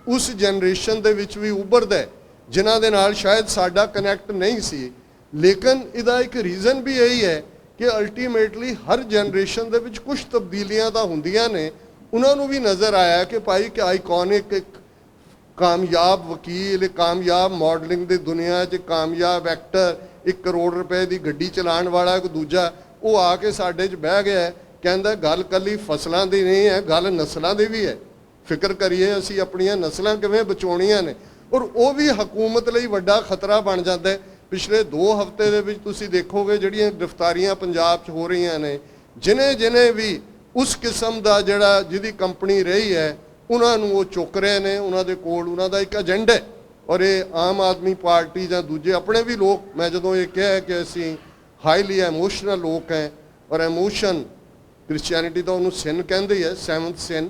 ਉਸ ਜਨਰੇਸ਼ਨ ਦੇ ਵਿੱਚ ਵੀ ਉੱਭਰਦਾ ਜਿਨ੍ਹਾਂ ਦੇ ਨਾਲ ਸ਼ਾਇਦ ਸਾਡਾ ਕਨੈਕਟ ਨਹੀਂ ਸੀ, ਲੇਕਿਨ ਇਹਦਾ ਇੱਕ ਰੀਜ਼ਨ ਵੀ ਇਹੀ ਹੈ ਕਿ ਅਲਟੀਮੇਟਲੀ ਹਰ ਜਨਰੇਸ਼ਨ ਦੇ ਵਿੱਚ ਕੁਝ ਤਬਦੀਲੀਆਂ ਤਾਂ ਹੁੰਦੀਆਂ ਨੇ। ਉਹਨਾਂ ਨੂੰ ਵੀ ਨਜ਼ਰ ਆਇਆ ਕਿ ਭਾਈ ਕਿ ਆਈਕੋਨਿਕ ਇੱਕ ਕਾਮਯਾਬ ਵਕੀਲ, ਕਾਮਯਾਬ ਮਾਡਲਿੰਗ ਦੀ ਦੁਨੀਆ 'ਚ ਕਾਮਯਾਬ ਐਕਟਰ, 1 ਕਰੋੜ ਰੁਪਏ ਦੀ ਗੱਡੀ ਚਲਾਉਣ ਵਾਲਾ ਇੱਕ ਦੂਜਾ, ਉਹ ਆ ਕੇ ਸਾਡੇ 'ਚ ਬਹਿ ਗਿਆ, ਕਹਿੰਦਾ ਗੱਲ ਕੱਲੀ ਫਸਲਾਂ ਦੀ ਨਹੀਂ ਹੈ, ਗੱਲ ਨਸਲਾਂ ਦੀ ਵੀ ਹੈ। ਫਿਕਰ ਕਰੀਏ ਅਸੀਂ ਆਪਣੀਆਂ ਨਸਲਾਂ ਕਿਵੇਂ ਬਚਾਉਣੀਆਂ ਨੇ, ਔਰ ਉਹ ਵੀ ਹਕੂਮਤ ਲਈ ਵੱਡਾ ਖਤਰਾ ਬਣ ਜਾਂਦਾ ਹੈ। ਪਿਛਲੇ 2 ਹਫ਼ਤੇ ਦੇ ਵਿੱਚ ਤੁਸੀਂ ਦੇਖੋਗੇ ਜਿਹੜੀਆਂ ਗ੍ਰਿਫਤਾਰੀਆਂ ਪੰਜਾਬ 'ਚ ਹੋ ਰਹੀਆਂ ਨੇ, ਜਿਨੇ ਵੀ ਉਸ ਕਿਸਮ ਦਾ ਜਿਹੜਾ ਜਿਹਦੀ ਕੰਪਨੀ ਰਹੀ ਹੈ ਉਹਨਾਂ ਨੂੰ ਉਹ ਚੁੱਕ ਰਹੇ ਨੇ, ਉਹਨਾਂ ਦੇ ਕੋਲ ਉਹਨਾਂ ਦਾ ਇੱਕ ਏਜੰਡਾ ਹੈ। ਔਰ ਇਹ ਆਮ ਆਦਮੀ ਪਾਰਟੀ ਜਾਂ ਦੂਜੇ ਆਪਣੇ ਵੀ ਲੋਕ, ਮੈਂ ਜਦੋਂ ਇਹ ਕਿਹਾ ਕਿ ਅਸੀਂ ਹਾਈਲੀ ਐਮੋਸ਼ਨਲ ਲੋਕ ਹੈ, ਔਰ ਐਮੋਸ਼ਨ ਕ੍ਰਿਸਚੀਅਨਿਟੀ ਤਾਂ ਉਹਨੂੰ ਸਿਨ ਕਹਿੰਦੇ ਹੈ, 7th ਸਿਨ।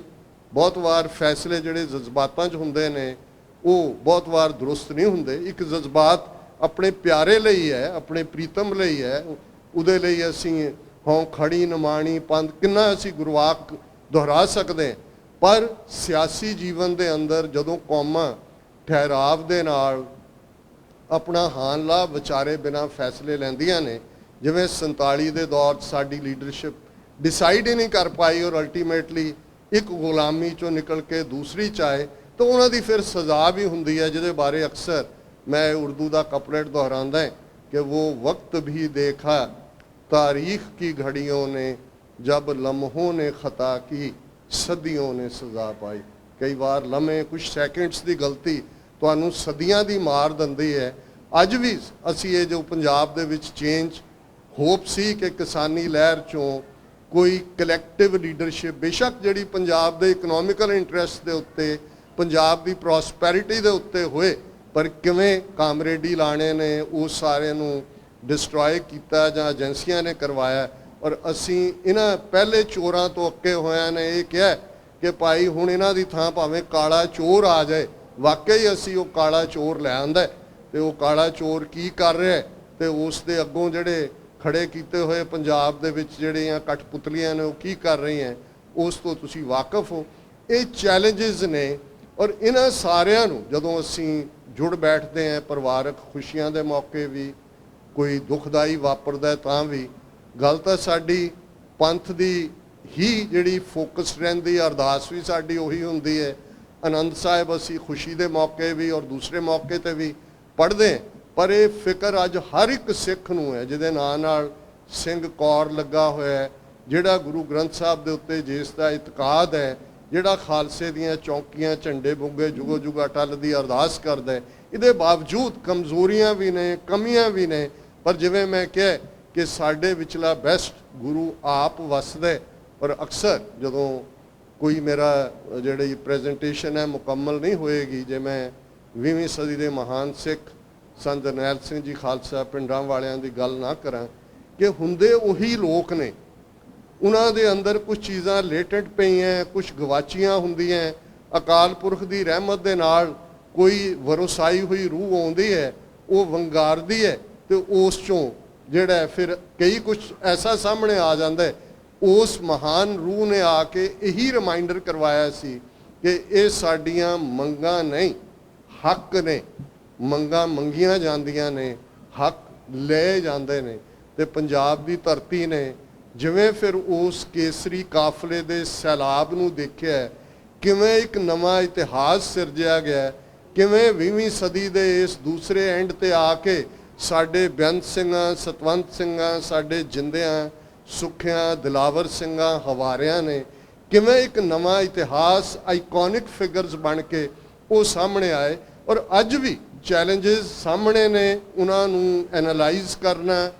ਬਹੁਤ ਵਾਰ ਫੈਸਲੇ ਜਿਹੜੇ ਜਜ਼ਬਾਤਾਂ 'ਚ ਹੁੰਦੇ ਨੇ ਉਹ ਬਹੁਤ ਵਾਰ ਦਰੁਸਤ ਨਹੀਂ ਹੁੰਦੇ। ਇੱਕ ਜਜ਼ਬਾਤ ਆਪਣੇ ਪਿਆਰੇ ਲਈ ਹੈ, ਆਪਣੇ ਪ੍ਰੀਤਮ ਲਈ ਹੈ, ਉਹਦੇ ਲਈ ਅਸੀਂ ਹੋਂ ਖੜੀ ਨਿਮਾਣੀ ਪੰਥ ਕਿੰਨਾ ਅਸੀਂ ਗੁਰਵਾਕ ਦੁਹਰਾ ਸਕਦੇ ਹਾਂ। ਪਰ ਸਿਆਸੀ ਜੀਵਨ ਦੇ ਅੰਦਰ ਜਦੋਂ ਕੌਮਾਂ ਠਹਿਰਾਵ ਦੇ ਨਾਲ ਆਪਣਾ ਹਾਨ ਲਾ ਵਿਚਾਰੇ ਬਿਨਾਂ ਫੈਸਲੇ ਲੈਂਦੀਆਂ ਨੇ, ਜਿਵੇਂ 47 ਦੇ ਦੌਰ 'ਚ ਸਾਡੀ ਲੀਡਰਸ਼ਿਪ ਡਿਸਾਈਡ ਹੀ ਨਹੀਂ ਕਰ ਪਾਈ ਔਰ ਅਲਟੀਮੇਟਲੀ ਇੱਕ ਗੁਲਾਮੀ 'ਚੋਂ ਨਿਕਲ ਕੇ ਦੂਸਰੀ 'ਚ ਆਏ, ਤਾਂ ਉਹਨਾਂ ਦੀ ਫਿਰ ਸਜ਼ਾ ਵੀ ਹੁੰਦੀ ਹੈ, ਜਿਹਦੇ ਬਾਰੇ ਅਕਸਰ मैं उर्दू का कपलेट दोहराता है कि वो वक्त भी देखा तारीख की घड़ियों ने जब लम्हों ने खता की सदियों ने सज़ा पाई। कई बार लम्हे कुछ सैकेंड्स की गलती तुहानू सदियां दी मार दिंदी है। अज भी असी ये जो पंजाब दे विच चेंज होप सी कि किसानी लहर चों कोई कलैक्टिव लीडरशिप बेशक जिहड़ी पंजाब दे इकनॉमिकल इंटरस्ट दे उत्ते पंजाब दी प्रॉस्पैरिटी दे उत्ते होए, पर किवें कामरेडी लाने ने उस सारे नूं डिस्ट्रॉय किया जां एजेंसियां ने करवाया। और असी इन्हां पहले चोरां तो अक्के होया ने ये कहा कि भाई हुण इन्हां दी थां भावें काला चोर आ जाए, वाकई असी वो काला चोर लै आंदा ते वो काला चोर की कर रहा है ते उस दे अग्गों जिहड़े खड़े कीते हुए पंजाब दे विच जिहड़ियां कठपुतलियां ने वो की कर रही हैं, उस तो तुसी वाकफ हो। ये चैलेंजिज ने और इन्हां सारियां नूं जदों असी जुड़ बैठते हैं, परिवारक खुशियां दे मौके भी, कोई दुखदाई वापरदा तां भी, गल तां साडी पंथ दी ही जिहड़ी फोकस रहिंदी, अरदास भी साडी उही हुंदी है। आनंद साहिब असी खुशी दे मौके भी और दूसरे मौके ते भी पढ़दे हैं, पर यह फिक्र अज हर एक सिख नूं है जिहदे नाल नाल सिंह कौर लगा होया है, जिहड़ा गुरु ग्रंथ साहिब दे उत्ते जिस दा इतकाद है, जिहड़ा खालसे दियां चौंकियां झंडे बुंगे जुगो जुग अटल दी अरदास करदा है। इहदे बावजूद कमजोरियां भी ने, कमियां भी ने, पर जिवें मैं कहा कि साडे विचला बेस्ट गुरु आप वसदा। और अक्सर जदों कोई मेरा जिहड़ी प्रेजेंटेशन है मुकम्मल नहीं होएगी, जे मैं 20वीं सदी के महान सिख संत जरनैल सिंह जी खालसा पिंडां वालियां दी गल ना करां कि हुंदे उही लोक ने, उन्हां दे अंदर कुछ चीज़ां लेटेंट पईयां, कुछ गवाचियां हुंदियां। अकाल पुरख की रहमत दे नाल कोई वरोसाई हुई रूह आउंदी है, वो वंगारदी है, तो उस चों ਜਿਹੜਾ ਹੈ ਫਿਰ ਕਈ ਕੁਝ ਐਸਾ ਸਾਹਮਣੇ ਆ ਜਾਂਦਾ ਹੈ। ਉਸ ਮਹਾਨ ਰੂਹ ਨੇ ਆ ਕੇ ਇਹੀ ਰਿਮਾਈਂਡਰ ਕਰਵਾਇਆ ਸੀ ਕਿ ਇਹ ਸਾਡੀਆਂ ਮੰਗਾਂ ਨਹੀਂ, ਹੱਕ ਨੇ। ਮੰਗਾਂ ਮੰਗੀਆਂ ਜਾਂਦੀਆਂ ਨੇ, ਹੱਕ ਲਏ ਜਾਂਦੇ ਨੇ। ਤੇ ਪੰਜਾਬ ਦੀ ਧਰਤੀ ਨੇ ਜਿਵੇਂ ਫਿਰ ਉਸ ਕੇਸਰੀ ਕਾਫਲੇ ਦੇ ਸੈਲਾਬ ਨੂੰ ਦੇਖਿਆ, ਕਿਵੇਂ ਇੱਕ ਨਵਾਂ ਇਤਿਹਾਸ ਸਿਰਜਿਆ ਗਿਆ, ਕਿਵੇਂ 20ਵੀਂ ਸਦੀ ਦੇ ਇਸ ਦੂਸਰੇ ਐਂਡ ਤੇ ਆ ਕੇ ਸਾਡੇ ਬੇਅੰਤ ਸਿੰਘਾਂ, ਸਤਵੰਤ ਸਿੰਘਾਂ, ਸਾਡੇ ਜਿੰਦਿਆਂ, ਸੁੱਖਿਆਂ, ਦਿਲਾਵਰ ਸਿੰਘਾਂ, ਹਵਾਰਿਆਂ ਨੇ ਕਿਵੇਂ ਇੱਕ ਨਵਾਂ ਇਤਿਹਾਸ, ਆਈਕੋਨਿਕ ਫਿਗਰਸ ਬਣ ਕੇ ਉਹ ਸਾਹਮਣੇ ਆਏ। ਔਰ ਅੱਜ ਵੀ ਚੈਲੰਜਸ ਸਾਹਮਣੇ ਨੇ, ਉਹਨਾਂ ਨੂੰ ਐਨਾਲਾਈਜ਼ ਕਰਨਾ,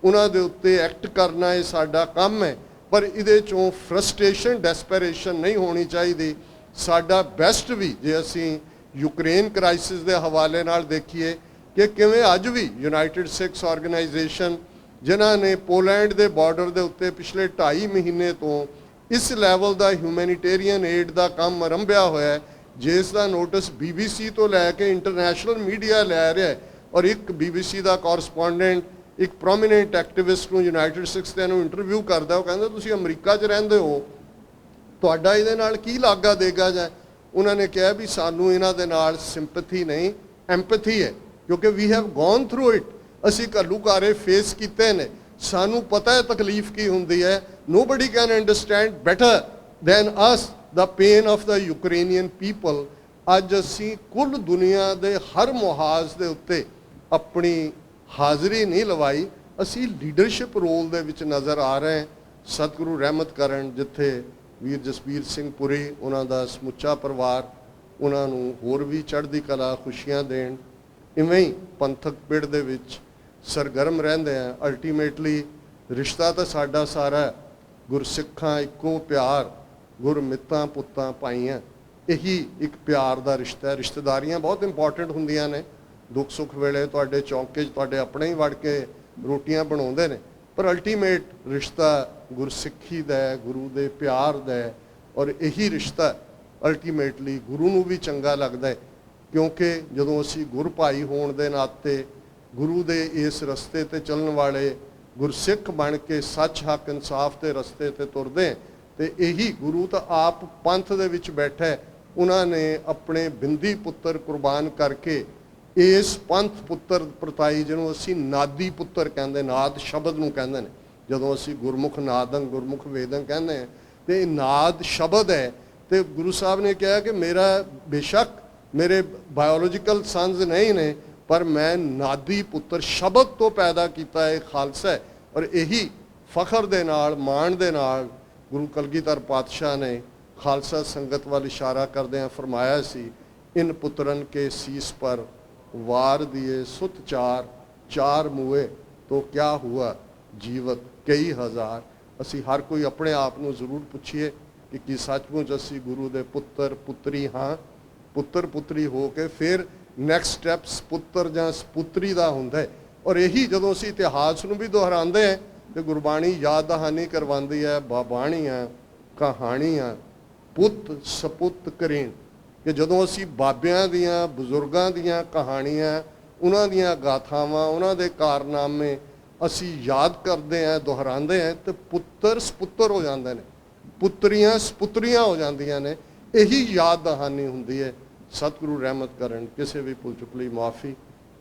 ਉਹਨਾਂ ਦੇ ਉੱਤੇ ਐਕਟ ਕਰਨਾ, ਇਹ ਸਾਡਾ ਕੰਮ ਹੈ। ਪਰ ਇਹਦੇ ਚੋਂ ਫਰਸਟ੍ਰੇਸ਼ਨ, ਡੈਸਪੈਰੇਸ਼ਨ ਨਹੀਂ ਹੋਣੀ ਚਾਹੀਦੀ। ਸਾਡਾ ਬੈਸਟ ਵੀ ਜੇ ਅਸੀਂ ਯੂਕਰੇਨ ਕ੍ਰਾਈਸਿਸ ਦੇ ਹਵਾਲੇ ਨਾਲ ਦੇਖੀਏ ਕਿ ਕਿਵੇਂ ਅੱਜ ਵੀ ਯੂਨਾਈਟਿਡ ਸਿੱਖਸ ਆਰਗੇਨਾਈਜੇਸ਼ਨ, ਜਿਨ੍ਹਾਂ ਨੇ ਪੋਲੈਂਡ ਦੇ ਬਾਰਡਰ ਦੇ ਉੱਤੇ ਪਿਛਲੇ 2.5 ਮਹੀਨੇ ਤੋਂ ਇਸ ਲੈਵਲ ਦਾ ਹਿਊਮੈਨਿਟੇਰੀਅਨ ਏਡ ਦਾ ਕੰਮ ਆਰੰਭਿਆ ਹੋਇਆ ਹੈ, ਜਿਸ ਦਾ ਨੋਟਿਸ BBC ਤੋਂ ਲੈ ਕੇ ਇੰਟਰਨੈਸ਼ਨਲ ਮੀਡੀਆ ਲੈ ਰਿਹਾ ਹੈ। ਔਰ ਇੱਕ BBC ਦਾ ਕੋਰਸਪੋਂਡੈਂਟ ਇੱਕ ਪ੍ਰੋਮੀਨੈਂਟ ਐਕਟਿਵਿਸਟ ਨੂੰ ਯੂਨਾਈਟਿਡ ਸਿੱਖਸ ਦੇ ਨੂੰ ਇੰਟਰਵਿਊ ਕਰਦਾ, ਉਹ ਕਹਿੰਦਾ ਤੁਸੀਂ ਅਮਰੀਕਾ 'ਚ ਰਹਿੰਦੇ ਹੋ, ਤੁਹਾਡਾ ਇਹਦੇ ਨਾਲ ਕੀ ਲਾਗਾ ਦੇਗਾ ਜਾਂ। ਉਹਨਾਂ ਨੇ ਕਿਹਾ ਵੀ ਸਾਨੂੰ ਇਹਨਾਂ ਦੇ ਨਾਲ ਸਿੰਪੈਥੀ ਨਹੀਂ, ਐਮਪੈਥੀ ਹੈ, ਕਿਉਂਕਿ we have gone through it. ਅਸੀਂ ਘੱਲੂਘਾਰੇ ਫੇਸ ਕੀਤੇ ਨੇ, ਸਾਨੂੰ ਪਤਾ ਹੈ ਤਕਲੀਫ ਕੀ ਹੁੰਦੀ ਹੈ। Nobody can understand better than us the pain of the Ukrainian people. ਅੱਜ ਅਸੀਂ ਕੁੱਲ ਦੁਨੀਆ ਦੇ ਹਰ ਮੁਹਾਜ਼ ਦੇ ਉੱਤੇ ਆਪਣੀ ਹਾਜ਼ਰੀ ਨਹੀਂ ਲਵਾਈ, ਅਸੀਂ ਲੀਡਰਸ਼ਿਪ ਰੋਲ ਦੇ ਵਿੱਚ ਨਜ਼ਰ ਆ ਰਹੇ ਹਾਂ। ਸਤਿਗੁਰੂ ਰਹਿਮਤ ਕਰਨ, ਜਿੱਥੇ ਵੀਰ ਜਸਬੀਰ ਸਿੰਘ ਪੁਰੀ, ਉਹਨਾਂ ਦਾ ਸਮੁੱਚਾ ਪਰਿਵਾਰ, ਉਹਨਾਂ ਨੂੰ ਹੋਰ ਵੀ ਚੜ੍ਹਦੀ ਕਲਾ, ਖੁਸ਼ੀਆਂ ਦੇਣ। ਇਵੇਂ ਹੀ ਪੰਥਕ ਪਿੜ ਦੇ ਵਿੱਚ ਸਰਗਰਮ ਰਹਿੰਦੇ ਆ। ਅਲਟੀਮੇਟਲੀ ਰਿਸ਼ਤਾ ਤਾਂ ਸਾਡਾ ਸਾਰਾ ਗੁਰਸਿੱਖਾਂ ਇੱਕੋ ਪਿਆਰ, ਗੁਰਮਿੱਤਾਂ ਪੁੱਤਾਂ ਭਾਈਆਂ, ਇਹੀ ਇੱਕ ਪਿਆਰ ਦਾ ਰਿਸ਼ਤਾ ਹੈ। ਰਿਸ਼ਤੇਦਾਰੀਆਂ ਬਹੁਤ ਇੰਪੋਰਟੈਂਟ ਹੁੰਦੀਆਂ ਨੇ। ਦੁੱਖ ਸੁੱਖ ਵੇਲੇ ਤੁਹਾਡੇ ਚੌਂਕੇ 'ਚ ਤੁਹਾਡੇ ਆਪਣੇ ਹੀ ਵੜ ਕੇ ਰੋਟੀਆਂ ਬਣਾਉਂਦੇ ਨੇ, ਪਰ ਅਲਟੀਮੇਟ ਰਿਸ਼ਤਾ ਗੁਰਸਿੱਖੀ ਦਾ ਹੈ, ਗੁਰੂ ਦੇ ਪਿਆਰ ਦਾ ਹੈ। ਔਰ ਇਹੀ ਰਿਸ਼ਤਾ ਅਲਟੀਮੇਟਲੀ ਗੁਰੂ ਨੂੰ ਵੀ ਚੰਗਾ ਲੱਗਦਾ ਹੈ, ਕਿਉਂਕਿ ਜਦੋਂ ਅਸੀਂ ਗੁਰ ਭਾਈ ਹੋਣ ਦੇ ਨਾਤੇ ਗੁਰੂ ਦੇ ਇਸ ਰਸਤੇ ਤੇ ਚੱਲਣ ਵਾਲੇ ਗੁਰਸਿੱਖ ਬਣ ਕੇ ਸੱਚ, ਹੱਕ, ਇਨਸਾਫ ਦੇ ਰਸਤੇ ਤੇ ਤੁਰਦੇ, ਤੇ ਇਹੀ ਗੁਰੂ ਤਾਂ ਆਪ ਪੰਥ ਦੇ ਵਿੱਚ ਬੈਠਾ। ਉਹਨਾਂ ਨੇ ਆਪਣੇ ਬਿੰਦੀ ਪੁੱਤਰ ਕੁਰਬਾਨ ਕਰਕੇ ਇਸ ਪੰਥ ਪੁੱਤਰ ਪ੍ਰਤਾਈ, ਜਿਹਨੂੰ ਅਸੀਂ ਨਾਦੀ ਪੁੱਤਰ ਕਹਿੰਦੇ, ਨਾਦ ਸ਼ਬਦ ਨੂੰ ਕਹਿੰਦੇ ਨੇ। ਜਦੋਂ ਅਸੀਂ ਗੁਰਮੁਖ ਨਾਦੰ, ਗੁਰਮੁਖ ਵੇਦੰ ਕਹਿੰਦੇ ਹਾਂ, ਤੇ ਇਹ ਨਾਦ ਸ਼ਬਦ ਹੈ। ਤੇ ਗੁਰੂ ਸਾਹਿਬ ਨੇ ਕਿਹਾ ਕਿ ਮੇਰਾ ਬੇਸ਼ੱਕ ਮੇਰੇ ਬਾਇਓਲੋਜੀਕਲ ਸਨਸ ਨਹੀਂ ਨੇ, ਪਰ ਮੈਂ ਨਾਦੀ ਪੁੱਤਰ ਸ਼ਬਦ ਤੋਂ ਪੈਦਾ ਕੀਤਾ ਹੈ, ਖਾਲਸਾ ਹੈ। ਔਰ ਇਹੀ ਫਖਰ ਦੇ ਨਾਲ, ਮਾਣ ਦੇ ਨਾਲ ਗੁਰੂ ਕਲਗੀਧਰ ਪਾਤਸ਼ਾਹ ਨੇ ਖਾਲਸਾ ਸੰਗਤ ਵੱਲ ਇਸ਼ਾਰਾ ਕਰਦਿਆਂ ਫਰਮਾਇਆ ਸੀ, ਇਨ ਪੁੱਤਰਨ ਕੇ ਸੀਸ ਪਰ ਵਾਰ ਦਿਏ ਸੁਤ ਚਾਰ, ਚਾਰ ਮੂਏ ਤੋਂ ਕਿਆ ਹੁਆ ਜੀਵਤ ਕਈ ਹਜ਼ਾਰ। ਅਸੀਂ ਹਰ ਕੋਈ ਆਪਣੇ ਆਪ ਨੂੰ ਜ਼ਰੂਰ ਪੁੱਛੀਏ ਕਿ ਕੀ ਸੱਚਮੁੱਚ ਅਸੀਂ ਗੁਰੂ ਦੇ ਪੁੱਤਰ ਪੁੱਤਰੀ ਹਾਂ। ਪੁੱਤਰ ਪੁੱਤਰੀ ਹੋ ਕੇ ਫਿਰ ਨੈਕਸਟ ਸਟੈਪਸ ਪੁੱਤਰ ਜਾਂ ਸਪੁੱਤਰੀ ਦਾ ਹੁੰਦਾ ਹੈ। ਔਰ ਇਹੀ ਜਦੋਂ ਅਸੀਂ ਇਤਿਹਾਸ ਨੂੰ ਵੀ ਦੁਹਰਾਉਂਦੇ ਹਾਂ ਤੇ ਗੁਰਬਾਣੀ ਯਾਦ ਦਹਾਨੀ ਕਰਵਾਉਂਦੀ ਹੈ, ਬਾਬਾਣੀਆਂ, ਕਹਾਣੀਆਂ, ਪੁੱਤ ਸਪੁੱਤ ਕਰੀਣ, ਕਿ ਜਦੋਂ ਅਸੀਂ ਬਾਬਿਆਂ ਦੀਆਂ, ਬਜ਼ੁਰਗਾਂ ਦੀਆਂ ਕਹਾਣੀਆਂ, ਉਹਨਾਂ ਦੀਆਂ ਗਾਥਾਵਾਂ, ਉਹਨਾਂ ਦੇ ਕਾਰਨਾਮੇ ਅਸੀਂ ਯਾਦ ਕਰਦੇ ਹਾਂ, ਦੁਹਰਾਉਂਦੇ ਹਾਂ, ਤੇ ਪੁੱਤਰ ਸਪੁੱਤਰ ਹੋ ਜਾਂਦੇ ਨੇ, ਪੁੱਤਰੀਆਂ ਸਪੁੱਤਰੀਆਂ ਹੋ ਜਾਂਦੀਆਂ ਨੇ। ਇਹੀ ਯਾਦ ਦਹਾਨੀ ਹੁੰਦੀ ਹੈ। ਸਤਿਗੁਰੂ ਰਹਿਮਤ ਕਰਨ। ਕਿਸੇ ਵੀ ਭੁੱਲ ਚੁੱਕ ਲਈ ਮਾਫੀ।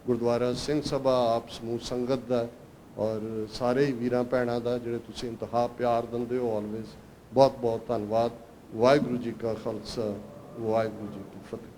ਗੁਰਦੁਆਰਾ ਸਿੰਘ ਸਭਾ, ਆਪ ਸਮੂਹ ਸੰਗਤ ਦਾ ਔਰ ਸਾਰੇ ਹੀ ਵੀਰਾਂ ਭੈਣਾਂ ਦਾ ਜਿਹੜੇ ਤੁਸੀਂ ਇੰਤਹਾ ਪਿਆਰ ਦਿੰਦੇ ਹੋ ਆਲਵੇਜ਼, ਬਹੁਤ ਬਹੁਤ ਧੰਨਵਾਦ। ਵਾਹਿਗੁਰੂ ਜੀ ਕਾ ਖਾਲਸਾ, ਵਾਹਿਗੁਰੂ ਜੀ ਕੀ ਫਤਿਹ।